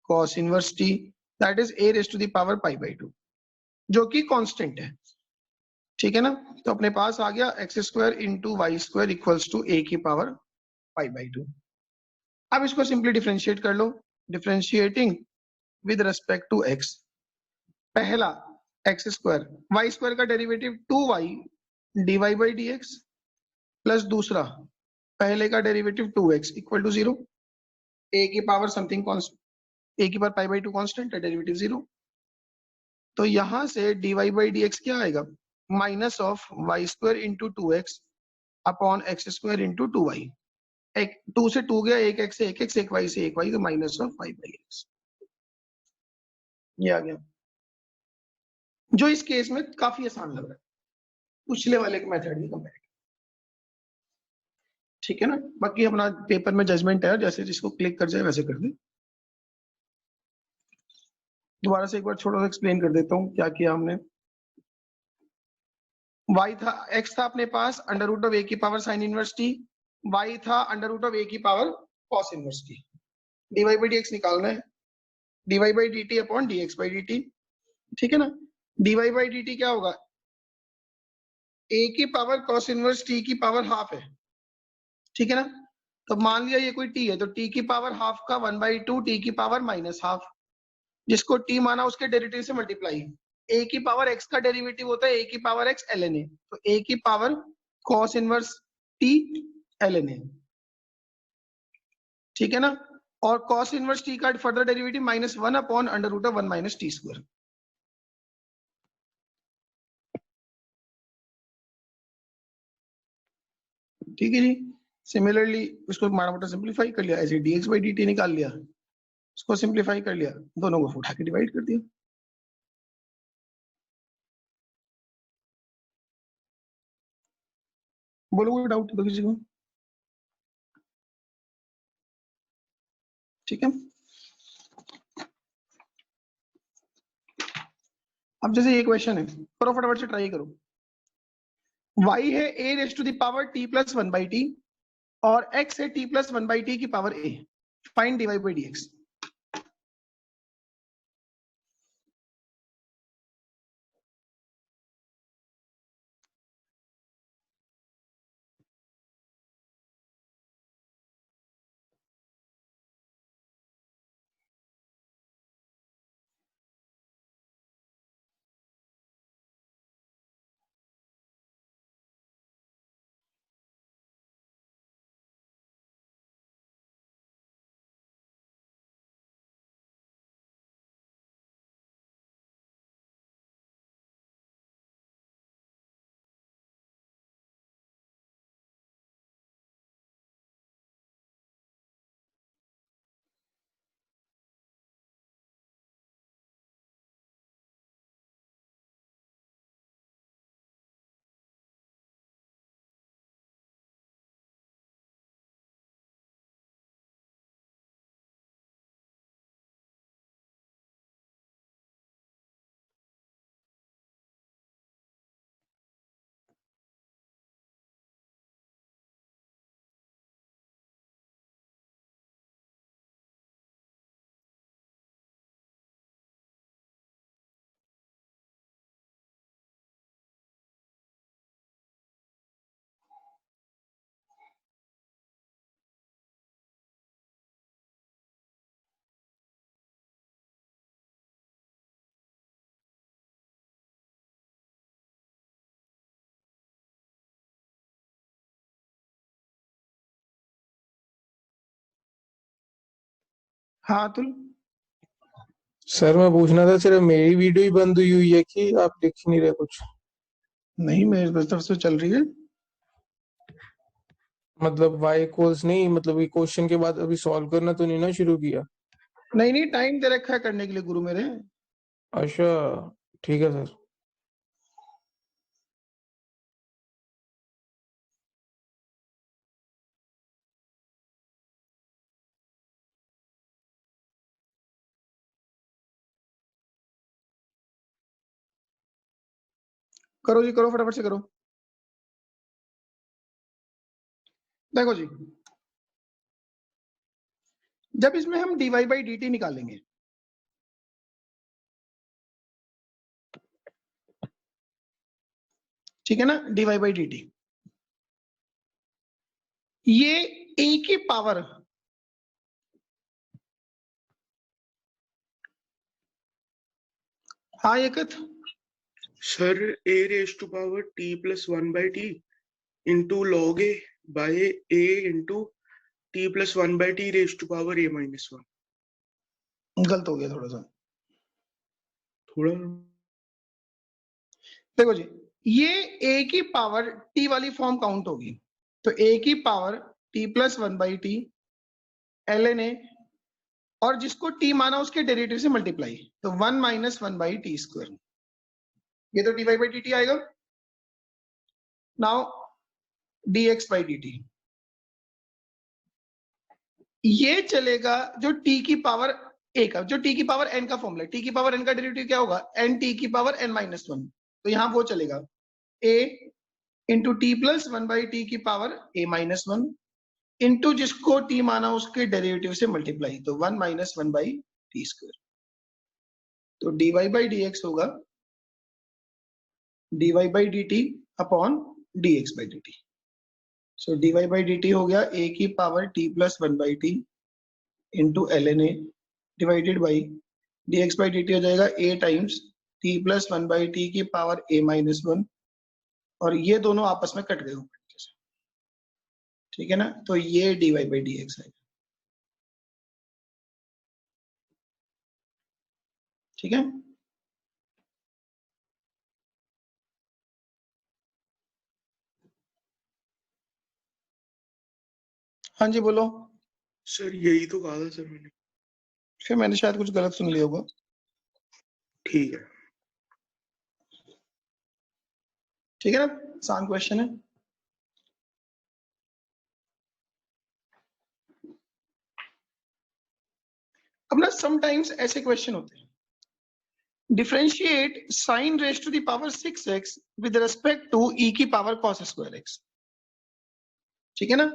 cos inverse t, that is a raise to the power pi by 2, जो कि कांस्टेंट है. ठीक है ना? तो अपने पास आ गया x square into y square equals to a की पावर पाई बाई 2. अब इसको सिंपली डिफरेंशिएट कर लो. Differentiating with respect to x, पहला एक्स स्क्वायर, वाई स्क्वायर का derivative 2y dy by d x plus दूसरा पहले का डेरिवेटिव 2x इक्वल टू 0. ए की पावर समथिंग कॉन्स्टेंट, ए की पावर पाई बाई 2 कॉन्स्टेंट है, डेरिवेटिव 0. तो यहां से dy बाई डी एक्स क्या आएगा? Minus of y square into 2x upon x square into 2y। एक 2 से 2 गया, एक x से एक x, एक y से एक y, तो minus of y by x। ये आ गया, जो इस केस में काफी आसान लग रहा है पिछले वाले के मेथड की कंपेयर। ठीक है ना, बाकी अपना पेपर में जजमेंट है, जैसे जिसको क्लिक कर जाए वैसे कर दे। दोबारा से एक बार छोटा सा एक्सप्लेन कर देता हूँ क्या किया हमने। y था, x था अपने पास अंडर रूट ऑफ a की power sine inverse t, y था अंडर रूट ऑफ a की power cos inverse t। dy by dx निकालना है, dy by dt upon dx by dt। ठीक है ना, dy बाई dt क्या होगा, a की पावर कॉस इनवर्स t की पावर हाफ है। ठीक है ना, तो मान लिया ये कोई t है, तो t की पावर हाफ का 1/2 t की पावर माइनस हाफ, जिसको t माना उसके डेरिवेटिव से मल्टीप्लाई। a की पावर x का डेरिवेटिव होता है a की पावर x ln a, तो a की power cos inverse t ln a। ठीक है ना, और cos इनवर्स t का further derivative -1 upon under root of 1 minus t square. ठीक है जी, सिमिलरली इसको माड़ा मोटा सिंप्लीफाई कर लिया, ऐसे dx बाई dt निकाल लिया, इसको सिंप्लीफाई कर लिया, दोनों को उठा के डिवाइड कर दिया। बोलो कोई डाउट तो किसी को? ठीक है, अब जैसे ये क्वेश्चन है, करो फटाफट से ट्राई करो। y है a raise to the power t plus 1/t और x है t प्लस 1/t की power a। Find dy by dx। हाँ अतुल, सर मैं पूछना था, सिर्फ मेरी वीडियो ही बंद हुई है कि आप लिख ही नहीं रहे कुछ? नहीं मेरी तरफ से चल रही है। मतलब y इक्वल्स नहीं, मतलब ये क्वेश्चन के बाद अभी सॉल्व करना तो नहीं ना शुरू किया? नहीं नहीं, टाइम दे रखा है करने के लिए गुरु मेरे। अच्छा, ठीक है सर। करो जी, करो फटाफट से करो। देखो जी, जब इसमें हम dy बाई dt निकालेंगे, ठीक है ना, dy बाई dt, ये a की पावर हाँ एकत sir a raise to power t plus 1/t into log a by a into t plus 1/t raise to power a minus 1। गलत हो गया थोड़ा सा। थोड़ा देखो जी, ये a की पावर t वाली फॉर्म काउंट होगी, तो a की power t plus 1/t ln a, और जिसको t माना उसके डेरिवेटिव से मल्टीप्लाई, तो 1 माइनस 1/t स्क्वायर, ये तो dy by dt आएगा। नाउ dx by dt, ये चलेगा जो t की पावर a का, जो t की पावर n का फॉर्मूला, t की पावर n का डेरिवेटिव क्या होगा, n t की पावर n माइनस 1, तो यहां वो चलेगा a into T plus 1/t की पावर a माइनस 1 इंटू जिसको t माना उसके डेरिवेटिव से मल्टीप्लाई, तो 1 माइनस 1/t स्क्वायर, तो dy by dx होगा dy by dt upon dx by dt। So dy by dt हो गया a की power t plus 1/t into ln a divided by dx by dt हो जाएगा a times t plus 1/t की power a minus 1, और ये दोनों आपस में कट गए ऊपर नीचे से, ठीक है ना, तो ये dy by dx है, ठीक है। हाँ जी बोलो। सर यही तो कहा था सर मैंने। फिर मैंने शायद कुछ गलत सुन लिया होगा। ठीक है। ठीक है ना, आसान क्वेश्चन है। अब ना समटाइम्स ऐसे क्वेश्चन होते हैं, differentiate sine raise to the power 6x with respect to e की पावर cos स्क्वायर x, ठीक है ना,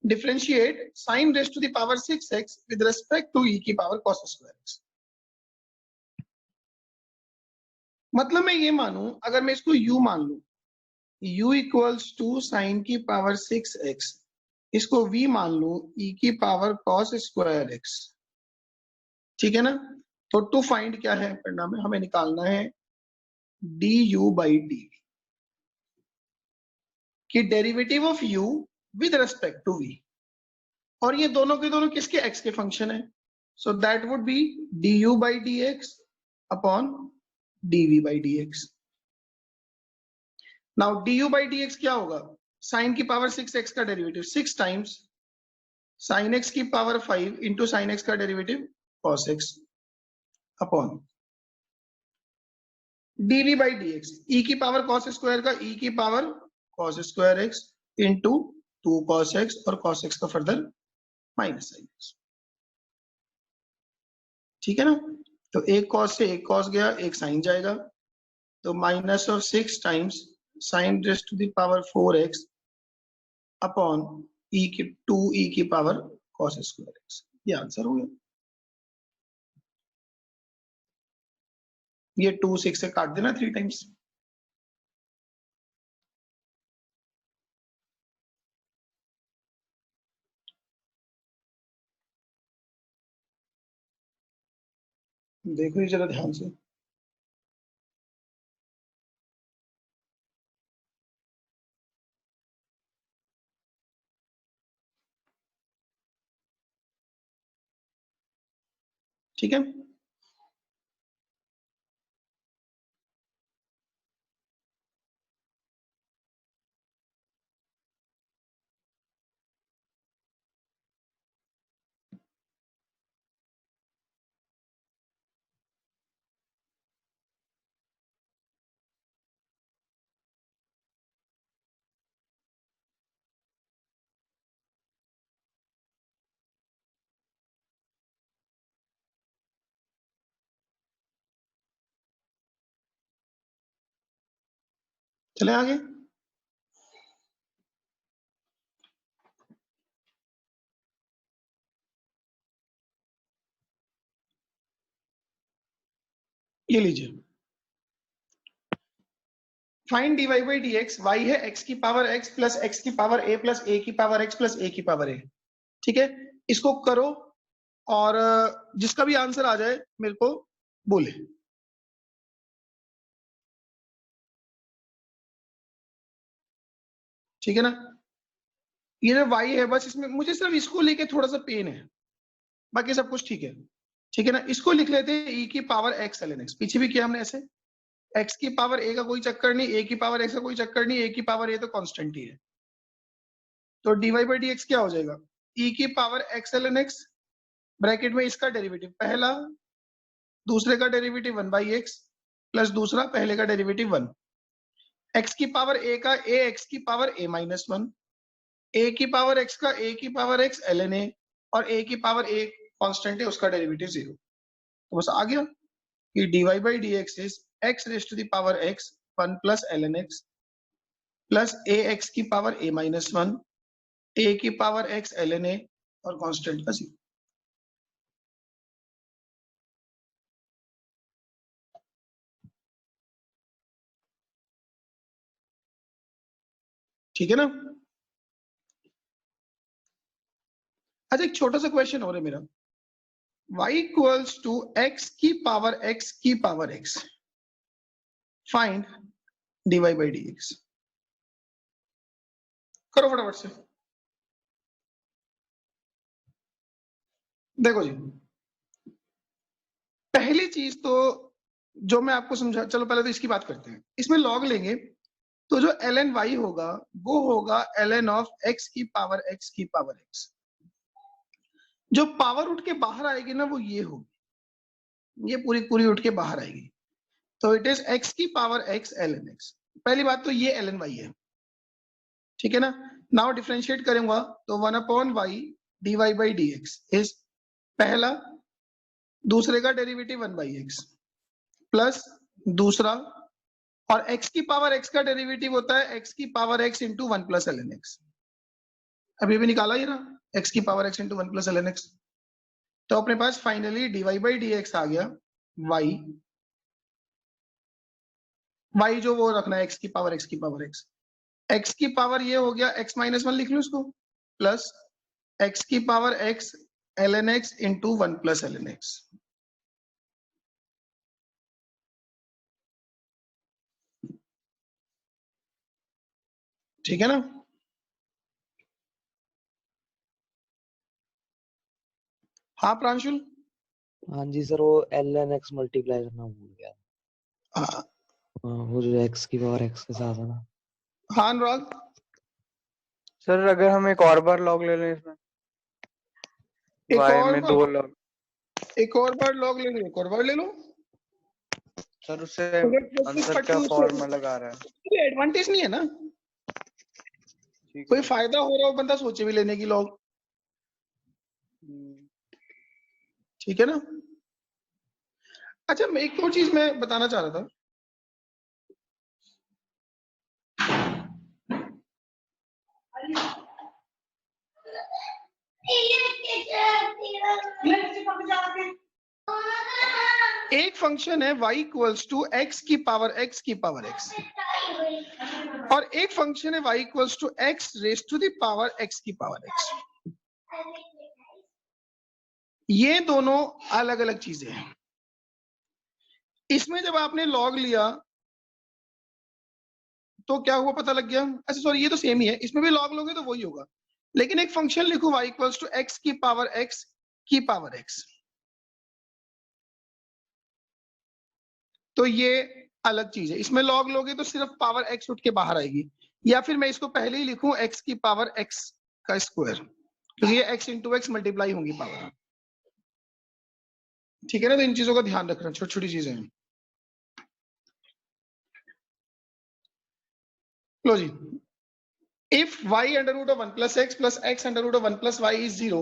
differentiate sine raise to the power 6x with respect to e की पावर cos स्क्वायर x। मतलब मैं ये मानूं, अगर मैं इसको u मान लूं, u इक्वल्स टू साइन की पावर 6x, इसको v मान लूं e की पावर cos स्क्वायर x, ठीक है ना, तो टू फाइंड क्या है करना में, हमें निकालना है du बाई डी कि derivative of u with respect to v, और ये दोनों के दोनों किसके x के फंक्शन है, so that would be du by dx upon dv by dx। Now du by dx क्या होगा, साइन की पावर 6x का डेरिवेटिव 6 टाइम्स साइन x की पावर 5 इंटू साइन x का derivative cos x upon dv by dx, e की power cos square का e की power cos square x into 2 cos x और cos x का further minus sine x, ठीक है ना, तो एक cos से एक cos गया, एक साइन जाएगा, तो minus of 6 times sine raise to the power 4x upon e की 2e की पावर cos स्क्वायर x, ये आंसर हो गया। ये 2 6 से काट देना 3 टाइम्स, देखो ये जरा ध्यान से, ठीक है। चले आगे, ये लीजिए, find dy by dx, y है x की पावर x प्लस x की पावर a प्लस a की पावर x प्लस a की पावर a, ठीक है, इसको करो और जिसका भी आंसर आ जाए मेरे को बोले, ठीक है ना। ये जो y है, बस इसमें मुझे सिर्फ इसको लेके थोड़ा सा पेन है, बाकी सब कुछ ठीक है, ठीक है ना। इसको लिख लेते हैं e की पावर x ln x, पीछे भी किया हमने ऐसे, x की पावर a का कोई चक्कर नहीं, a की पावर x का कोई चक्कर नहीं, a की पावर a तो कांस्टेंट ही है। तो dy by dx क्या हो जाएगा, e की power x ln x, bracket में इसका डेरिवेटिव पहला, दूसरे का डेरिवेटिव 1 बाई एक्स प्लस दूसरा पहले का डेरिवेटिव 1, x की पावर a का a x की पावर a माइनस 1, a की पावर x का a की पावर x ln a, और a की पावर a कांस्टेंट है उसका डेरिवेटिव 0। तो बस आ गया कि dy by dx is x raise to the power x 1 plus ln x plus ax की पावर a माइनस 1, a की पावर x ln a और कांस्टेंट का 0। ठीक है ना। अच्छा एक छोटा सा क्वेश्चन और है मेरा, y इक्वल्स टू x की पावर x की power x, find dy by dx। करो फटाफट से। देखो जी, पहली चीज तो जो मैं आपको समझा, चलो पहले तो इसकी बात करते हैं। इसमें लॉग लेंगे तो जो ln y होगा वो होगा ln ऑफ x की पावर x की पावर x। जो पावर उठ के बाहर आएगी ना वो ये होगी, ये पूरी पूरी उठ के बाहर आएगी। तो इट इज x की पावर x ln x। पहली बात तो ये ln y है, ठीक है ना। नाउ डिफरेंशिएट करूंगा तो 1 upon y dy by dx is पहला, दूसरे का डेरिवेटिव 1 बाई एक्स प्लस दूसरा, और x की पावर x का डेरिवेटिव होता है x की power x into 1 plus ln x। अभी भी निकाला ये ना, x की power x into 1 plus ln x। तो अपने पास फाइनली dy by dx आ गया y जो वो रखना है x की पावर x की पावर x की पावर ये हो गया x माइनस 1 लिख लो इसको, प्लस x की power x ln x into 1 plus ln x। ठीक है ना। हाँ प्रांशुल। हाँ जी सर, वो ln x मल्टीप्लाई करना भूल गया। हाँ वो जो x की पावर x के साथ है ना। हाँ अनुराग। सर अगर हम एक और बार लॉग ले लें इसमें, एक y और में बार, 2 लॉग, एक और बार लॉग ले लो, एक और बार ले लो। सर उससे अगर प्लस आंसर कट क्या टू फॉर्मूला लगा रहा है? कोई एडवांटेज नहीं है ना, ठीक कोई है। फायदा हो रहा हो बंदा सोचे भी लेने की लॉग। ठीक है ना। अच्छा मैं एक और चीज मैं बताना चाह रहा था, एक फंक्शन है y इक्वल्स टू x की पावर x की पावर x, और एक फंक्शन है y equals to x raise to the power x की पावर x। ये दोनों अलग अलग चीजें हैं। इसमें जब आपने लॉग लिया तो क्या हुआ पता लग गया। अच्छा सॉरी, ये तो सेम ही है, इसमें भी लॉग लोगे तो वही होगा, लेकिन एक फंक्शन लिखो y इक्वल्स टू x की पावर x की पावर x, तो ये अलग चीज है। इसमें लॉग लोगे तो सिर्फ पावर x उठ के बाहर आएगी, या फिर मैं इसको पहले ही लिखूं x की पावर x का स्क्वायर, क्योंकि ये x इंटू एक्स मल्टीप्लाई होंगी पावर। ठीक है ना। तो इन चीजों का ध्यान रखना, छोटी छोटी चीजें हैं। लो जी, if y under root of 1 plus x plus x under root of 1 plus y is 0,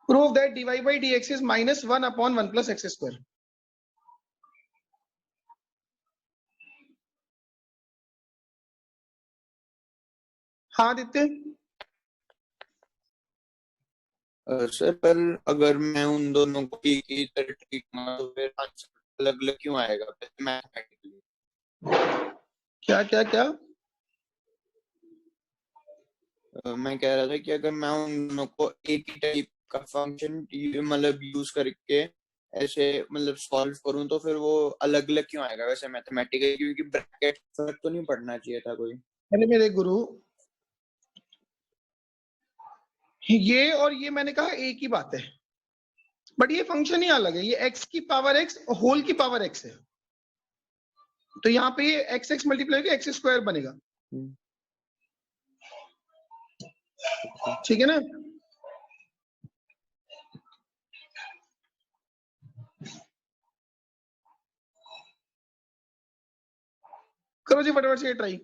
prove that dy by dx is minus 1 upon 1 plus x square। हाँ आदित्य। सर पर अगर मैं उन दोनों को एक ही तरह ट्रीट करूं तो फिर आंसर अलग अलग क्यों आएगा मैथमेटिकली? क्या क्या क्या? मैं कह रहा था कि अगर मैं उन दोनों को एक ही टाइप का फंक्शन मतलब यूज करके ऐसे मतलब सॉल्व करूं तो फिर वो अलग अलग क्यों आएगा वैसे मैथमेटिकली? क्योंकि ब्रैकेट फर्क तो नहीं पड़ना चाहिए था कोई। अरे मेरे गुरु, ये और ये मैंने कहा एक ही बात है, बट ये फंक्शन ही अलग है। ये x की पावर x होल की पावर x है, तो यहाँ पे ये एक्स एक्स मल्टीप्लाई होकर एक्स स्क्वायर बनेगा, ठीक है ना। करो जी फटाफट से try.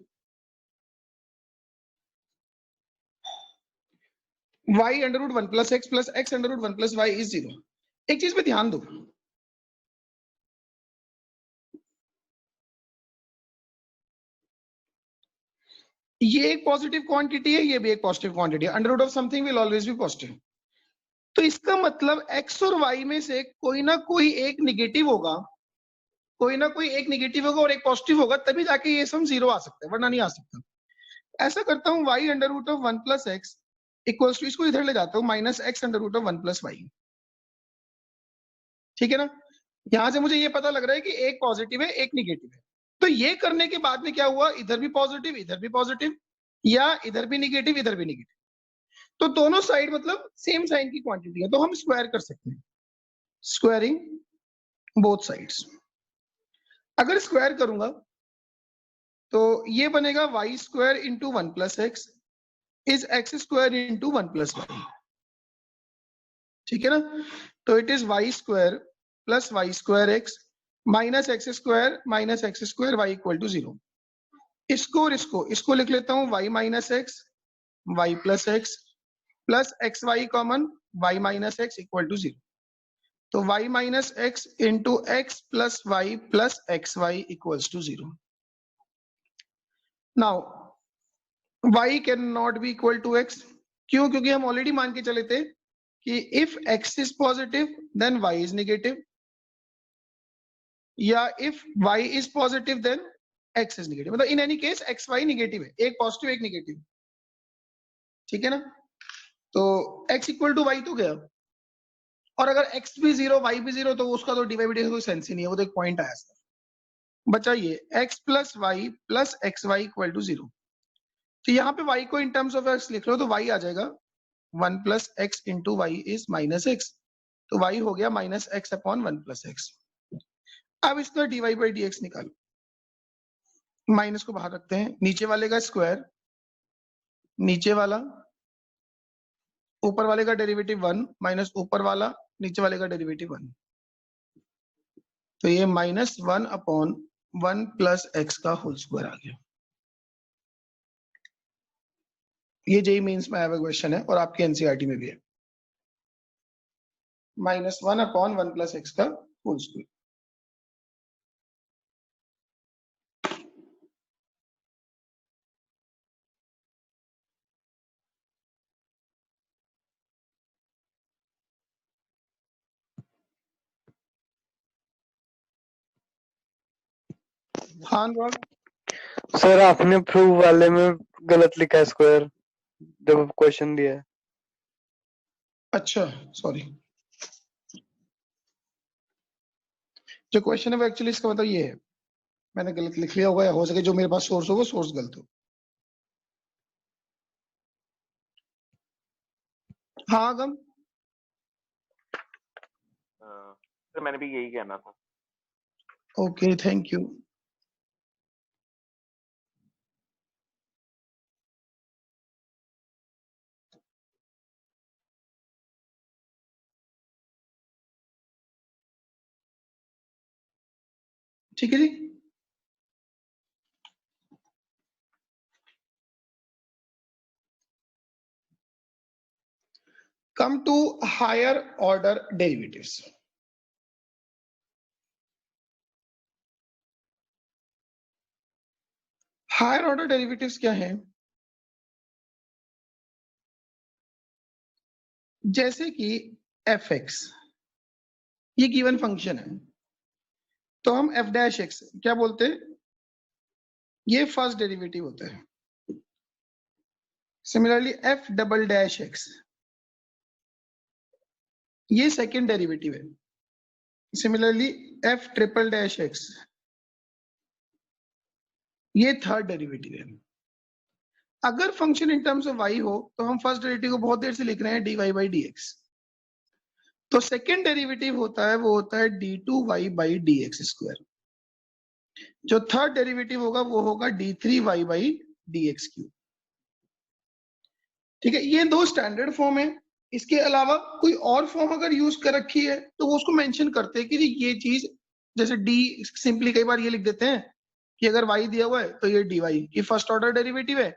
y under root 1 plus x under root 1 plus y is 0। एक चीज पे ध्यान दो, ये एक पॉजिटिव क्वांटिटी है, ये भी एक पॉजिटिव क्वांटिटी है। Under root of something will always be positive. तो इसका मतलब x और y में से कोई ना कोई एक निगेटिव होगा, कोई ना कोई एक निगेटिव होगा और एक पॉजिटिव होगा, तभी जाके ये सम 0 आ सकता है, वरना नहीं आ सकता। ऐसा करता हूं y under root of 1 plus x equals to, इसको इधर ले जाता हूं, minus x under root of 1 plus y, ठीक है ना। यहां से मुझे ये पता लग रहा है कि एक पॉजिटिव है एक निगेटिव है। तो ये करने के बाद में क्या हुआ, इधर भी पॉजिटिव इधर भी पॉजिटिव, या इधर भी निगेटिव इधर भी निगेटिव, तो दोनों साइड मतलब सेम साइन की क्वांटिटी है, तो हम स्क्वायर कर सकते हैं, स्क्वायरिंग बोथ साइड्स। अगर स्क्वायर करूंगा तो ये बनेगा y square into 1 plus x is x square into 1 plus y, ठीक है ना। तो it is y square plus y square x minus x square y equal to 0। इसको और इसको लिख लेता हूं, y minus x y plus x plus x y common y minus x equal to 0। तो y minus x into x plus x y equals to 0। Now y can not be equal to x, क्यों? क्योंकि हम already मान के चले थे कि if x is positive then y is negative, या if y is positive then x is negative. मतलब in any case x y negative है, एक पॉजिटिव एक नेगेटिव, ठीक है ना। तो x इक्वल टू y तो गया, और अगर x भी 0 y भी 0 तो उसका तो डिवाइड कोई सेंस ही नहीं है, वो तो एक पॉइंट आया सर। बचा ये x plus y plus x y equal to 0। तो यहाँ पे y को इन टर्म्स ऑफ x लिख लो तो y आ जाएगा 1 plus x into y is minus x, तो y हो गया minus x upon 1 plus x. अब इसका dy बाई डी एक्स निकालो, माइनस को बाहर रखते हैं, नीचे वाले का स्क्वायर, नीचे वाला ऊपर वाले का डेरिवेटिव 1 माइनस ऊपर वाला नीचे वाले का डेरिवेटिव 1, तो ये माइनस 1 अपॉन 1 प्लस एक्स का होल स्क्वायर आ गया। ये जेई मेंस में आया हुआ क्वेश्चन है और आपके एनसीईआरटी में भी है, माइनस 1 अपॉन 1 प्लस एक्स का होल स्क्वायर। हाँ अनुराग, सर आपने प्रूव वाले में गलत लिखा है स्क्वायर जब क्वेश्चन दिया है। अच्छा सॉरी, जो क्वेश्चन है वो एक्चुअली इसका मतलब ये है, मैंने गलत लिख लिया होगा, या हो सके जो मेरे पास सोर्स होगा सोर्स गलत हो। हाँ आगम, सर मैंने भी यही कहना था। Okay thank you. ठीक है जी, come to higher order derivatives. Higher order derivatives क्या है? जैसे कि fx ये गिवन फंक्शन है, तो हम f डैश x क्या बोलते हैं, ये फर्स्ट डेरिवेटिव होता है। Similarly f double dash x ये सेकेंड डेरिवेटिव है। Similarly f triple dash x ये थर्ड डेरिवेटिव है। अगर function in terms of y हो तो हम फर्स्ट डेरिवेटिव को बहुत देर से लिख रहे हैं dy बाई डी एक्स, तो सेकेंड डेरिवेटिव होता है वो होता है d2y by d x square. जो थर्ड डेरिवेटिव होगा वो होगा d3y बाई dx क्यूब। ठीक है, ये दो स्टैंडर्ड फॉर्म है। इसके अलावा कोई और फॉर्म अगर यूज कर रखी है तो वो उसको मेंशन करते हैं कि जी ये चीज, जैसे d सिंपली कई बार ये लिख देते हैं कि अगर y दिया हुआ है तो ये dy ये फर्स्ट ऑर्डर डेरिवेटिव है,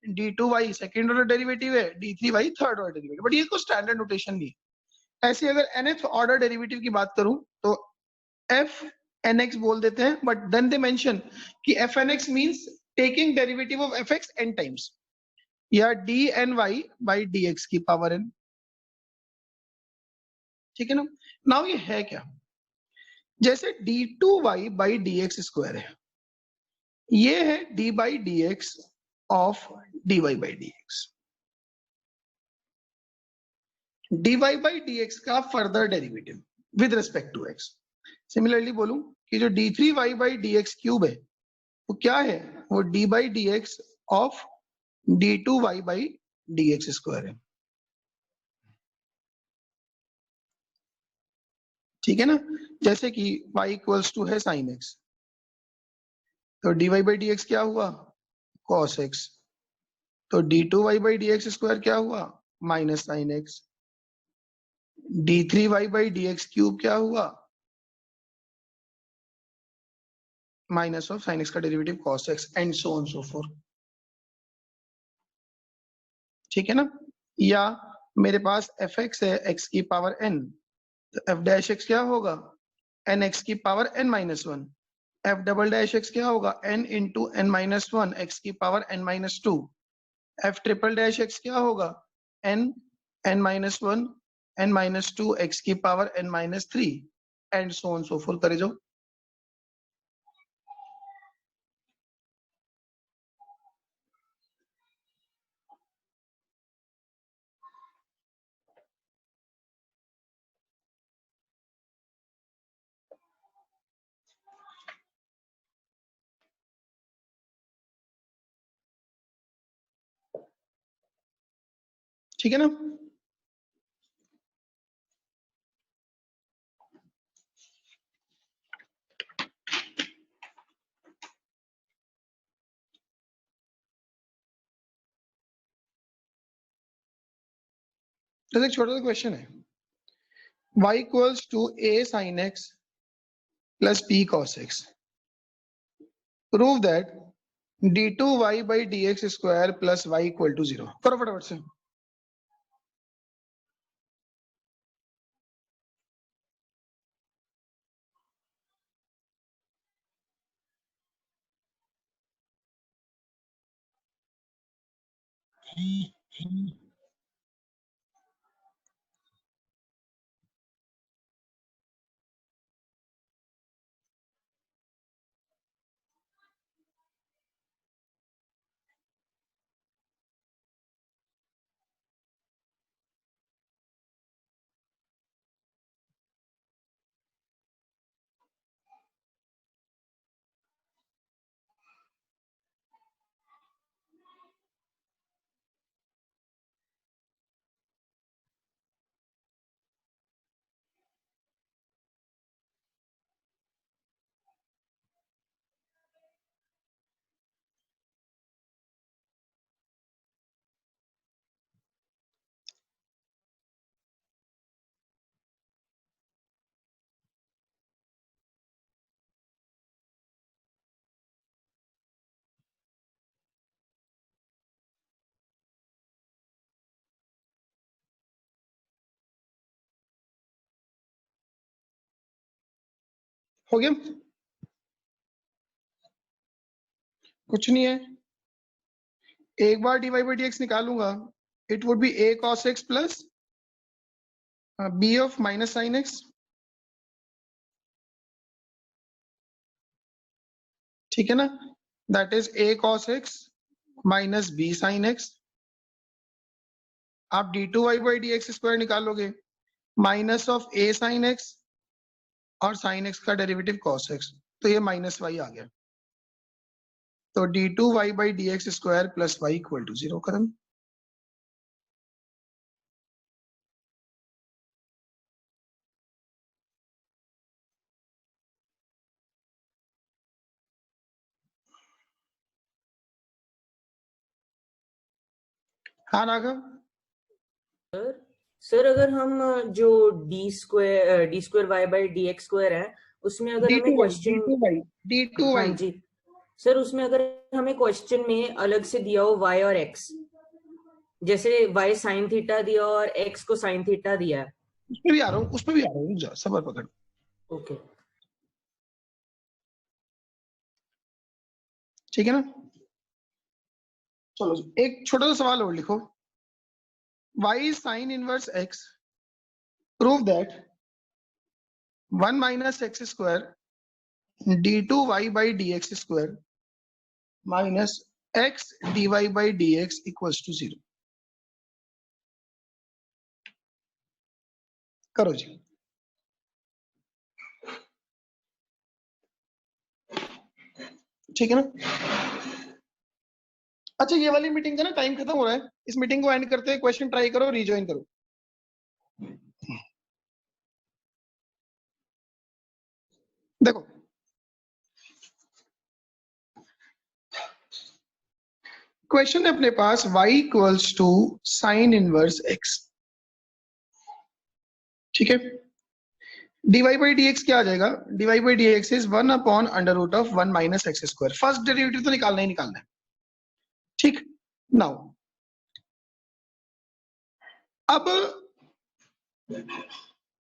d2y सेकंड ऑर्डर डेरिवेटिव है, d3y third order derivative, but ये कोई स्टैंडर्ड नोटेशन नहीं है। ऐसे अगर nth ऑर्डर डेरिवेटिव की बात करूं तो f nx बोल देते हैं, बट देन दे मेंशन कि f nx means taking derivative of fx n times, या dny बाई dx की पावर n। ठीक है ना। नाउ ये है क्या, जैसे d2y बाई dx स्क्वायर है, ये है d by dx of dy by dx। dy by dx का further derivative with respect to x। Similarly बोलूं कि जो d3y बाई dx क्यूब है वो क्या है, वो d by dx of d2y by dx square है। ठीक है ना। जैसे कि y इक्वल्स टू है साइन x, तो dy बाई dx क्या हुआ, cos x, तो d2y बाई dx स्क्वायर क्या हुआ, minus sine x, d3y by dx cube क्या हुआ, माइनस ऑफ साइन x का derivative cos x, and so on so fourth. ठीक है ना। या मेरे पास fx है x की पावर n, तो f डैश x क्या होगा, n x की power n minus one, f double dash x क्या होगा, n into n minus one x की power n minus two, f triple dash x क्या होगा, n n minus one n minus to x की power n minus three, and so on so fourth करे जाओ। ठीक है ना। तो एक छोटा सा क्वेश्चन है, y equals to a sin x plus b cos x, prove that d2y by dx square plus y equal to 0। करो फटाफट से। हो गया, कुछ नहीं है। एक बार dy बाई dx निकालूंगा, it would be a cos x plus b of minus sine x। ठीक है ना, that is a cos x minus b sine x। आप d2y बाई dx स्क्वायर निकालोगे, minus of a sine x और sine x का derivative cos x, तो ये minus y आ गया। तो d2y by dx square plus y equal to 0 खत्म। हाँ राघव, सर अगर हम जो d square y by d x square है उसमें अगर हमें D2y, क्वेश्चन, D2y, D2y, हाँ जी सर, उसमें अगर हमें क्वेश्चन में अलग से दिया हो y और x, जैसे y साइन थीटा दिया और x को साइन थीटा दिया है। उसमें भी आ रहा हूँ, उसमें भी आ रहा हूँ, रुक जा, सबर पकड़। ओके ठीक है ना, चलो एक छोटा सा सवाल और लिखो। y is sin inverse x, prove that 1 minus x square d2y by dx square minus x dy by dx equals to 0। करो जी। ठीक है ना। अच्छा, ये वाली मीटिंग का ना टाइम खत्म हो रहा है, इस मीटिंग को एंड करते हैं, क्वेश्चन ट्राई करो, रिजॉइन करो। देखो क्वेश्चन है अपने पास y equals to sine inverse x, ठीक है। dy बाई डी एक्स क्या आ जाएगा, dy by d x is 1 upon under root of 1 minus x square. First derivative तो निकालना ही निकालना है, ठीक। नाउ अब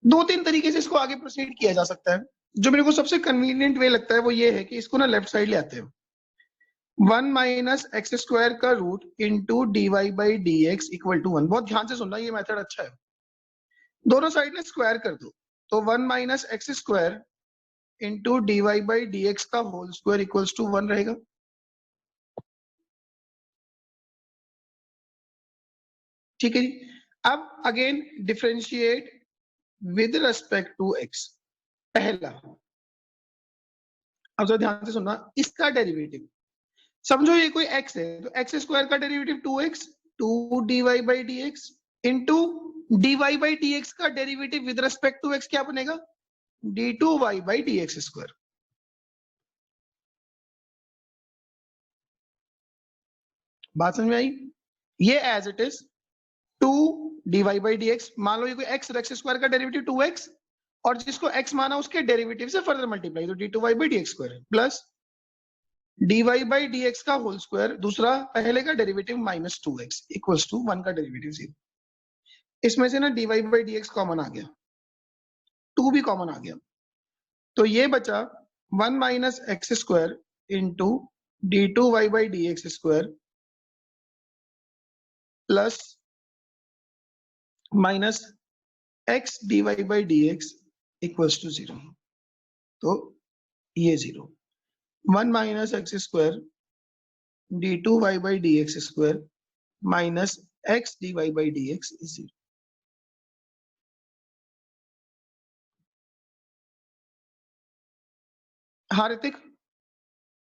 दो तीन तरीके से इसको आगे प्रोसीड किया जा सकता है। जो मेरे को सबसे कन्वीनियंट वे लगता है वो ये है कि इसको ना लेफ्ट साइड ले आते हो, 1 माइनस एक्स स्क्वायर का root into d y by d x equal to 1। बहुत ध्यान से सुनना, ये मेथड अच्छा है। दोनों साइड में स्क्वायर कर दो, तो 1 minus x square into d y by d x का होल स्क्वायर इक्वल्स टू 1 रहेगा। ठीक है जी। अब again differentiate with respect to x. पहला, अब जरा ध्यान से सुनना, इसका डेरिवेटिव समझो ये कोई x है, तो एक्स स्क्वायर का derivative 2x, 2 dy by d x into d y by d x का derivative with respect to x क्या बनेगा, d2y by d x square. बात समझ में आई? ये as it is 2 dy by d x, मान लो ये कोई x, एक्स स्क्वायर का डेरिवेटिव 2x, और जिसको x माना उसके डेरिवेटिव से फर्दर मल्टीप्लाई, तो d2y by d x square plus dy by d x का होल स्क्वायर, दूसरा पहले का derivative minus 2x equals to 1 का डेरिवेटिव 0। इसमें से ना dy by d x common आ गया, 2 भी कॉमन आ गया, तो ये बचा 1 minus x square into d2y by d x square plus minus x dy by d x equals to 0। तो ये 0, 1 minus x square d2y by d x square minus x dy by d x is 0। हाँ Hrithik,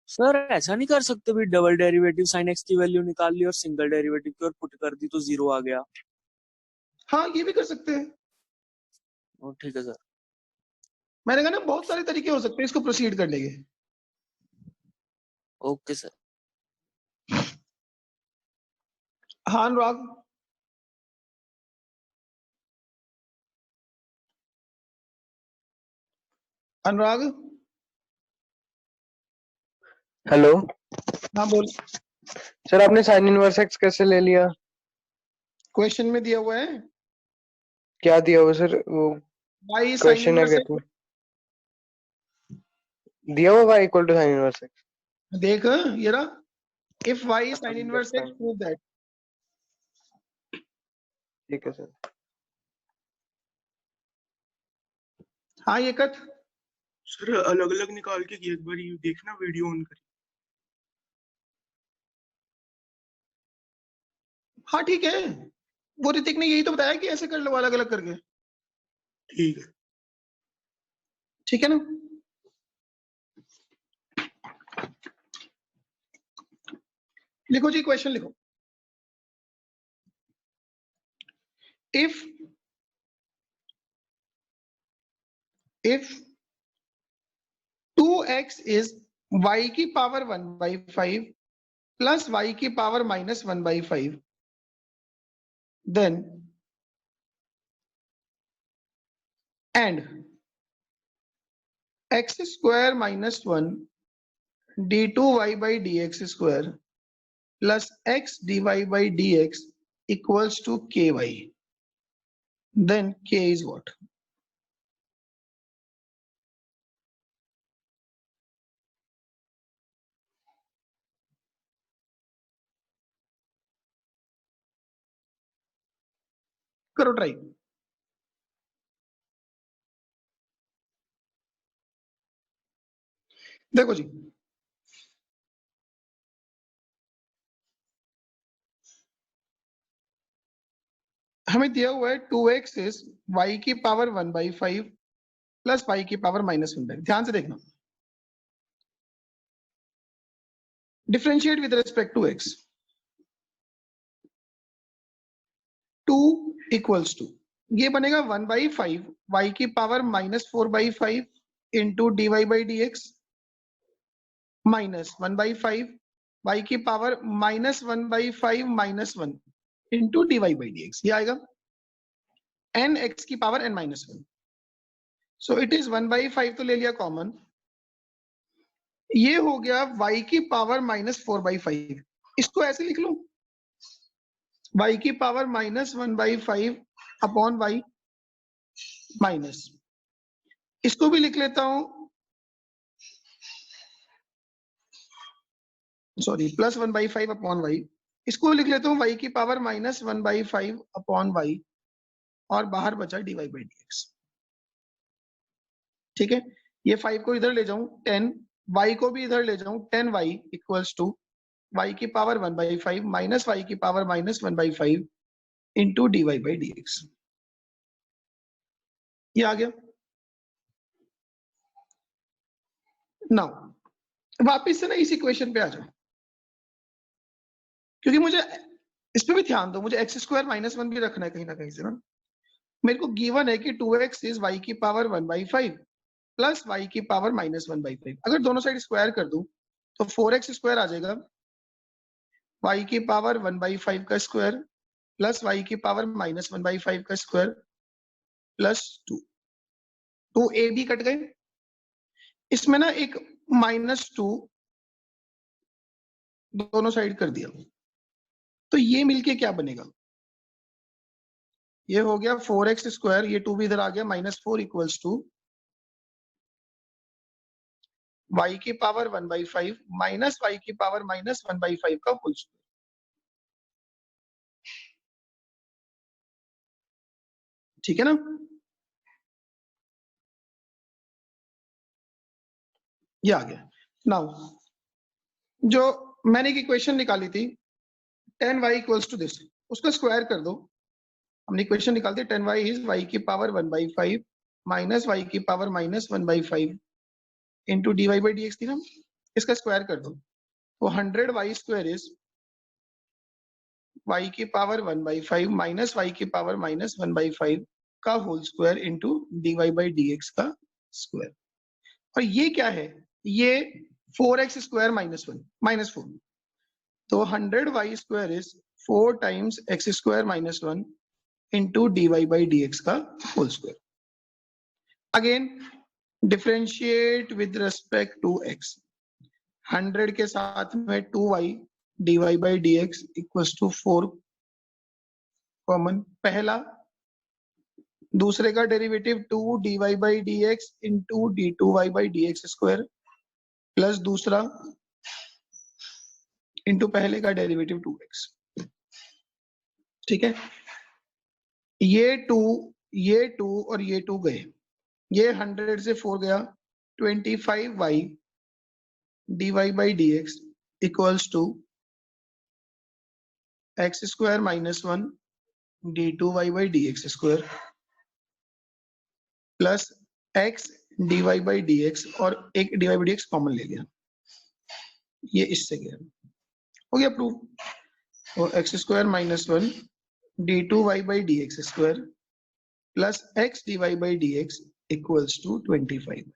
sir ऐसा नहीं कर सकते भी, double derivative sine x की value निकाल ली और सिंगल डेरिवेटिव की ओर पुट कर दी तो 0 आ गया। हाँ ये भी कर सकते हैं। ओ ठीक है सर। मैंने कहा ना बहुत सारे तरीके हो सकते हैं इसको प्रोसीड करने के। Okay sir. हाँ अनुराग, अनुराग, हेलो हाँ बोल। सर, आपने साइन इनवर्स एक्स कैसे ले लिया? क्वेश्चन में दिया हुआ है क्या दिया हुआ सर? वो y sin क्वेश्चन है inverse क्या दिया हुआ y equal to sine inverse x? x। देख ये रहा, if y is sin inverse x, prove that। ठीक है सर। हाँ ये कट, सर अलग अलग निकाल के एक बार ये देखना, वीडियो ऑन करिए। हाँ ठीक है, वो ऋतिक ने यही तो बताया कि ऐसे कर लो अलग अलग करके। ठीक है। ठीक है ना। लिखो जी, क्वेश्चन लिखो। if 2x is y की पावर 1/5 प्लस y की power -1/5, then and x square minus 1 d2y by dx square plus x dy by dx equals to ky. Then k is what? करो ट्राई। देखो जी, हमें दिया हुआ है 2x इज y की पावर 1/5 प्लस y की पावर -1/5। ध्यान से देखना, differentiate with respect to x। 2 equals to ये बनेगा 1/5 y की power -4/5 into dy by d x minus 1/5 y की power -1/5 -1 into dy by d x. ये आएगा n x की power n-1। So it is 1/5 तो ले लिया कॉमन, ये हो गया y की पावर -4/5। इसको ऐसे लिख लो, y की पावर -1/5 अपॉन y माइनस, इसको भी लिख लेता हूं, सॉरी प्लस 1/5 अपॉन y, इसको लिख लेता हूं y की पावर -1/5 अपॉन y और बाहर बचा dy बाई डी एक्स। ठीक है, ये 5 को इधर ले जाऊं 10, y को भी इधर ले जाऊं 10y इक्वल्स टू y की पावर 1/5 माइनस y की power -1/5 into dy by d x. ये आ गया। नाउ वापिस से ना इस इक्वेशन पे आ जाओ, क्योंकि मुझे इस पे भी ध्यान दो, मुझे x स्क्वायर -1 भी रखना है कहीं ना कहीं से ना। मेरे को गिवन है कि 2x इज y की पावर 1/5 प्लस y की पावर -1/5। अगर दोनों साइड स्क्वायर कर दूं तो 4x स्क्वायर आ जाएगा, y की पावर 1/5 का स्क्वायर प्लस y की पावर -1/5 का स्क्वायर प्लस 2। 2a भी कट गए, इसमें ना एक -2 दोनों साइड कर दिया, तो ये मिलके क्या बनेगा? ये हो गया 4x स्क्वायर, ये 2 भी इधर आ गया, -4 इक्वल्स टू y की पावर 1/5 माइनस y की पावर -1/5 का होल स्क्वायर। ठीक है ना? ये आ गया। नाउ जो मैंने एक इक्वेशन निकाली थी 10y इक्वल्स टू दिस, उसका स्क्वायर कर दो। हमने इक्वेशन निकालते 10y इज y की पावर 1/5 माइनस y की power -1/5 into dy by d x थी ना, इसका स्क्वायर कर दो तो 100y स्क्वायर इज y की पावर 1/5 माइनस y की पावर -1/5 का whole square into dy by d x का स्क्वायर। और ये क्या है? ये 4x स्क्वायर -4, तो 100y square is 4 times x square -1 into dy by d x का whole square. Again differentiate with respect to x। 100 के साथ में 2y dy by d x equals to 4 common, पहला, दूसरे का derivative 2 dy by d x into d2y by d x square plus दूसरा into पहले का डेरिवेटिव 2x। ठीक है, ये 2 और ये 2 गए, ये 100 से 4 गया, 25y dy by d x equals to x square -1 d2y by d x square plus x dy by d x, और एक dy by d x common ले लिया, ये इससे गया, हो गया प्रूफ। तो x square -1 d2y by d x square plus x dy by d x equals to 25।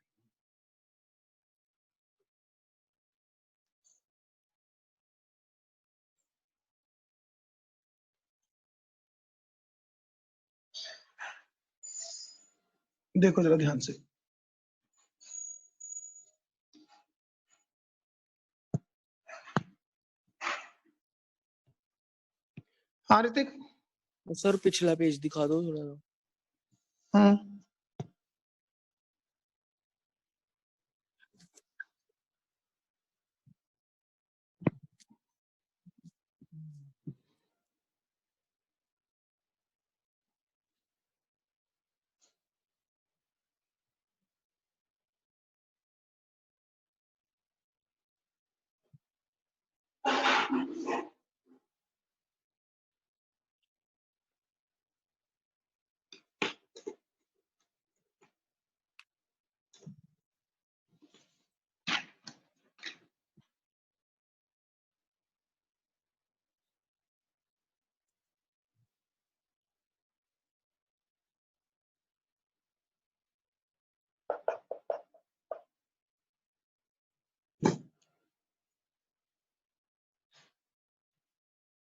देखो जरा ध्यान से, हाँ ऋतिक। सर पिछला पेज दिखा दो थोड़ा सा।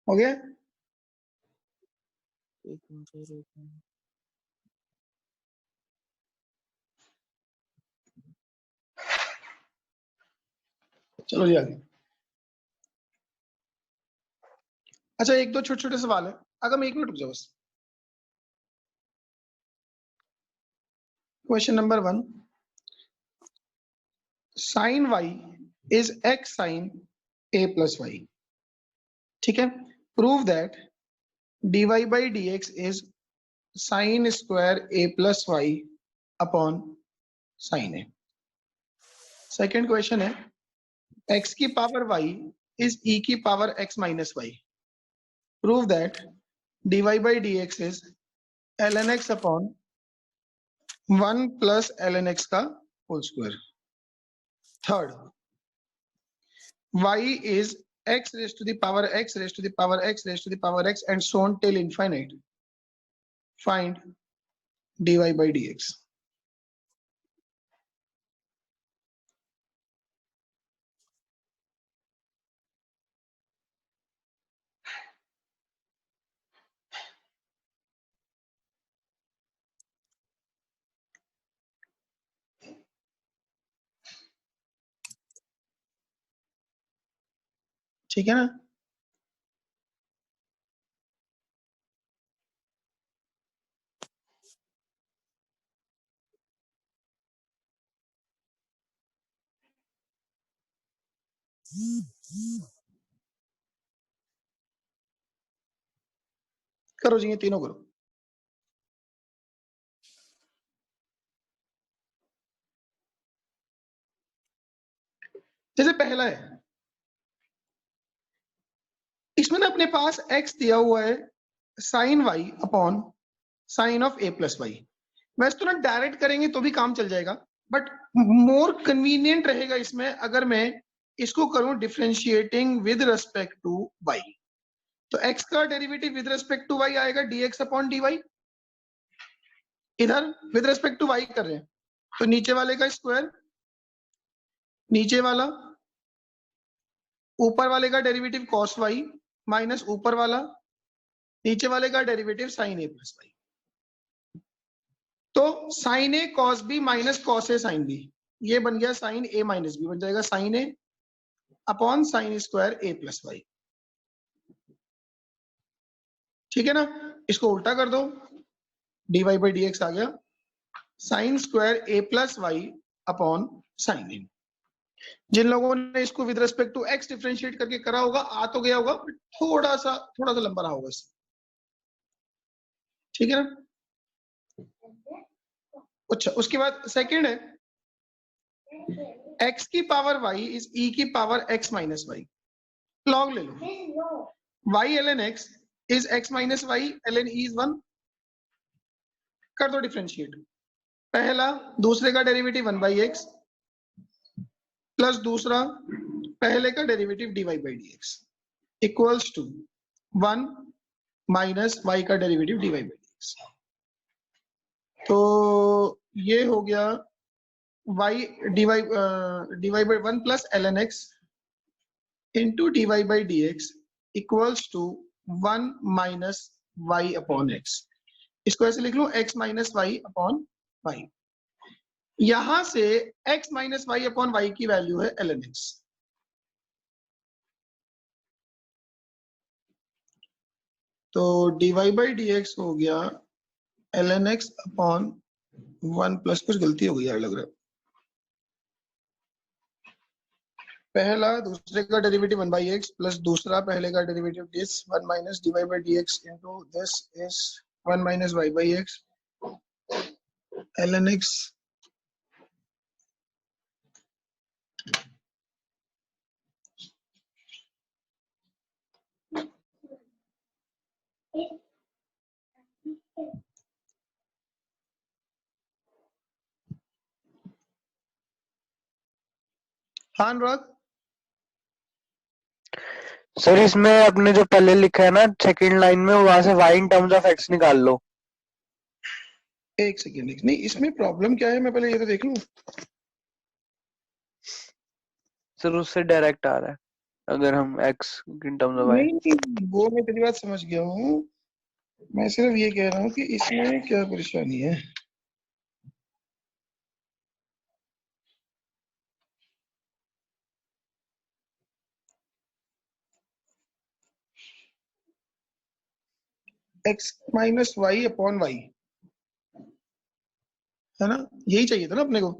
हो गया? एक मिनट सर, एक मिनट। चलो जी आगे। अच्छा, एक दो छोटे छोटे सवाल है, अगर मैं 1 मिनट रुक जाओ बस। Question number 1, sine y is x sine a plus y। ठीक है, prove that dy by dx is sine square a plus y upon sine a। Second question है, x की पावर y इज e की power x minus y। Prove that dy by dx is ln x upon 1 plus ln x का whole square. Third, y is x raised to the power x raised to the power x raised to the power x and so on till infinite. Find dy by dx. ठीक है ना? करो जी, ये तीनों करो। जैसे पहला है, इसमें ना अपने पास x दिया हुआ है sine y upon sine of a plus y. वैसे तो ना डायरेक्ट करेंगे तो भी काम चल जाएगा, बट मोर कन्वीनियंट रहेगा इसमें अगर मैं इसको करूं differentiating with respect to y। तो x का derivative with respect to y आएगा dx अपॉन dy। इधर विद रेस्पेक्ट टू y कर रहे हैं तो नीचे वाले का स्क्वायर, नीचे वाला, ऊपर वाले का डेरिवेटिव cos y माइनस ऊपर वाला, नीचे वाले का derivative sine a plus y. तो sine a cos b minus cos a sine b, ये बन गया साइन ए माइनस बी, बन जाएगा sine a upon sine square a plus y. ठीक है ना? इसको उल्टा कर दो, dy बाई डी एक्स आ गया sine square a plus y upon sine a. जिन लोगों ने इसको with respect to x differentiate करके करा होगा आ तो गया होगा, बट थोड़ा सा लंबा रहा होगा इससे। ठीक है ना? अच्छा, उसके बाद सेकंड है, x की पावर y इज e की power x minus y. Log ले लो, y ln x is x minus y ln e is 1। कर दो डिफरेंशिएट, पहला दूसरे का डेरिवेटिव 1 बाई एक्स प्लस दूसरा पहले का derivative dy by d x equals to 1 minus y का derivative dy by d x. तो ये हो गया y dy by 1 plus ln x into dy by d x equals to 1 minus y upon x। इसको ऐसे लिख लो x minus y upon y. यहां से x minus y upon y की वैल्यू है ln x। तो dy बाई डी एक्स हो गया ln x अपॉन 1 प्लस, कुछ गलती हो गई यार लग रहा है, पहला दूसरे का डेरिवेटिव 1 बाई एक्स प्लस दूसरा पहले का derivative this 1 minus d y by d x into this is 1 minus y by x ln x हाँ अनुराग। सर इसमें आपने जो पहले लिखा है ना सेकंड लाइन में, वहां से y in terms of x निकाल लो। एक सेकेंड, नहीं इसमें प्रॉब्लम क्या है, मैं पहले ये तो देख लूं। सर उससे डायरेक्ट आ रहा है अगर हम x in terms of y। नहीं वो मैं तेरी बात समझ गया हूँ, मैं सिर्फ ये कह रहा हूँ कि इसमें क्या परेशानी है। x minus y upon y है ना, यही चाहिए था ना अपने को।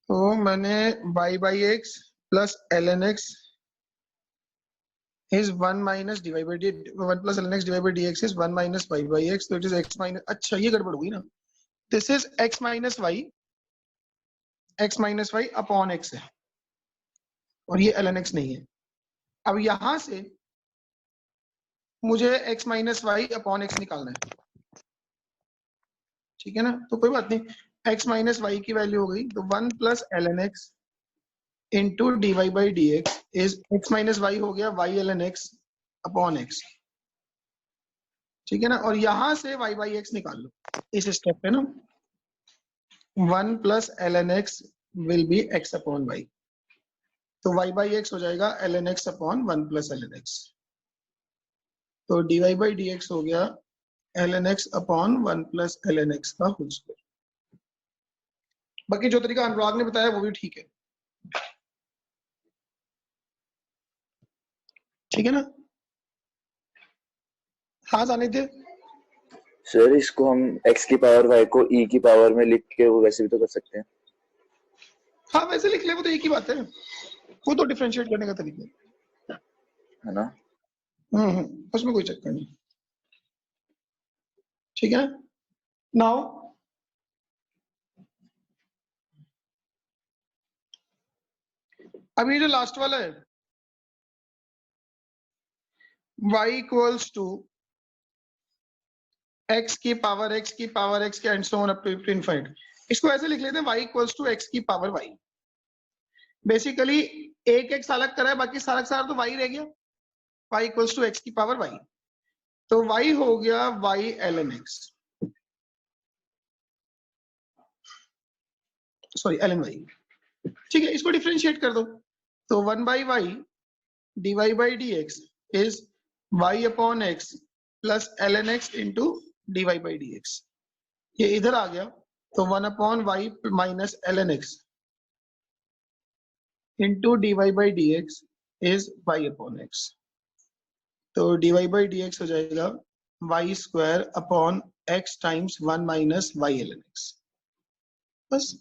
तो मैंने y by x plus ln x is 1 minus dy by d 1 plus ln x divided by dx is 1 minus y by x, so it is x minus, अच्छा ये गड़बड़ हुई ना, this is x minus y upon x है और ये ln x नहीं है। अब यहां से मुझे x minus y upon x निकालना है, ठीक है ना, तो कोई बात नहीं, x माइनस वाई की वैल्यू हो गई तो 1 plus ln x into d y by d x is x minus y हो गया y ln x upon x, ठीक है ना, और यहां से y बाई एक्स निकाल लो इस स्टेप पे ना, 1 plus ln x will be x upon y, तो y बाई एक्स हो जाएगा ln x upon 1 plus ln x, तो dy बाई डी एक्स हो गया ln x upon 1 plus ln x का होल स्क्वायर। बाकी जो तरीका अनुराग ने बताया वो भी ठीक है, ठीक है ना। हाँ जाने दे। सर इसको हम x की पावर y को e की पावर में लिख के वो वैसे भी तो कर सकते हैं। हाँ वैसे लिख ले, वो तो एक ही बात है, वो तो डिफरेंशिएट करने का तरीका है ना। उसमें कोई चक्कर नहीं, ठीक है। नाउ अभी जो लास्ट वाला है y इक्वल्स टू x की पावर x की पावर x के and so on up to infinite, इसको ऐसे लिख लेते हैं y इक्वल्स टू x की पावर y। बेसिकली एक x अलग करा है, बाकी सारा सारा तो y रह गया, y इक्वल्स टू x की पावर y, तो y हो गया y ln x, sorry ln y, ठीक है, इसको डिफरेंशिएट कर दो, तो 1 by y d y by d x is y upon x plus ln x into d y by d x, ये इधर आ गया, तो 1 upon y minus ln x into d y by d x is y upon x, तो d y by d x हो जाएगा y square upon x times 1 minus y ln x, बस।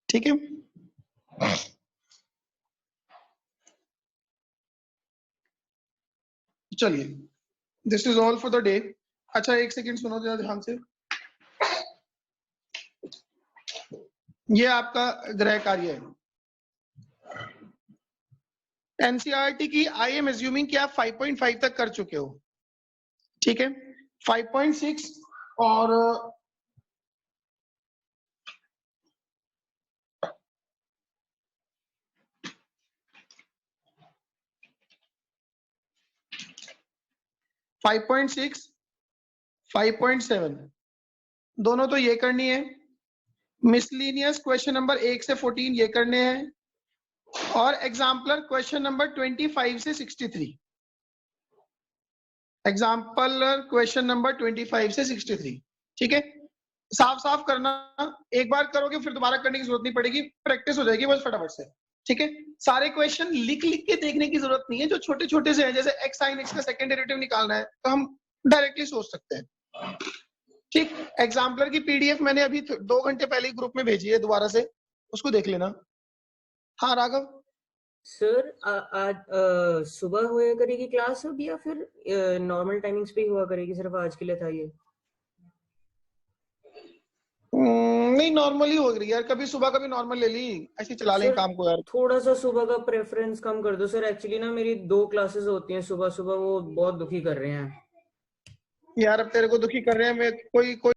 ठीक है, चलिए this is all for the day. अच्छा एक second सुनो जरा ध्यान से, ये आपका गृह कार्य है एनसीईआरटी की, आई एम एज्यूमिंग कि आप 5.5 तक कर चुके हो, ठीक है, 5.6 और 5.6 5.7 दोनों तो ये करनी है, मिसलीनियस क्वेश्चन नंबर 1 से 14 ये करने हैं और एग्जाम्पलर क्वेश्चन नंबर 25 से 63। एग्जाम्पलर क्वेश्चन नंबर 25 से 63। ठीक है, साफ साफ करना, एक बार करोगे फिर दोबारा करने की जरूरत नहीं पड़ेगी, प्रैक्टिस हो जाएगी बस फटाफट से। ठीक है, सारे क्वेश्चन लिख लिख के देखने की जरूरत नहीं है, जो छोटे छोटे से हैं, जैसे x sin x का सेकंड डेरिवेटिव निकालना है तो हम डायरेक्टली सोच सकते हैं। ठीक, एग्जाम्पलर की पीडीएफ मैंने अभी 2 घंटे पहले ग्रुप में भेजी है, दोबारा से उसको देख लेना। हाँ राघव। सर आज सुबह हुआ करेगी क्लास अब, या फिर नॉर्मल टाइमिंग्स पे ही हुआ करेगी? सिर्फ आज के लिए था ये? नहीं, नॉर्मली हो रही है यार, कभी सुबह कभी नॉर्मल ले ली, ऐसे चला लें सर काम को यार। थोड़ा सा सुबह का प्रेफरेंस कम कर दो सर, एक्चुअली ना मेरी 2 क्लासेस होती हैं सुबह सुबह, वो बहुत दुखी कर रहे हैं यार अब तेरे को दुखी कर रहे हैं, मैं कोई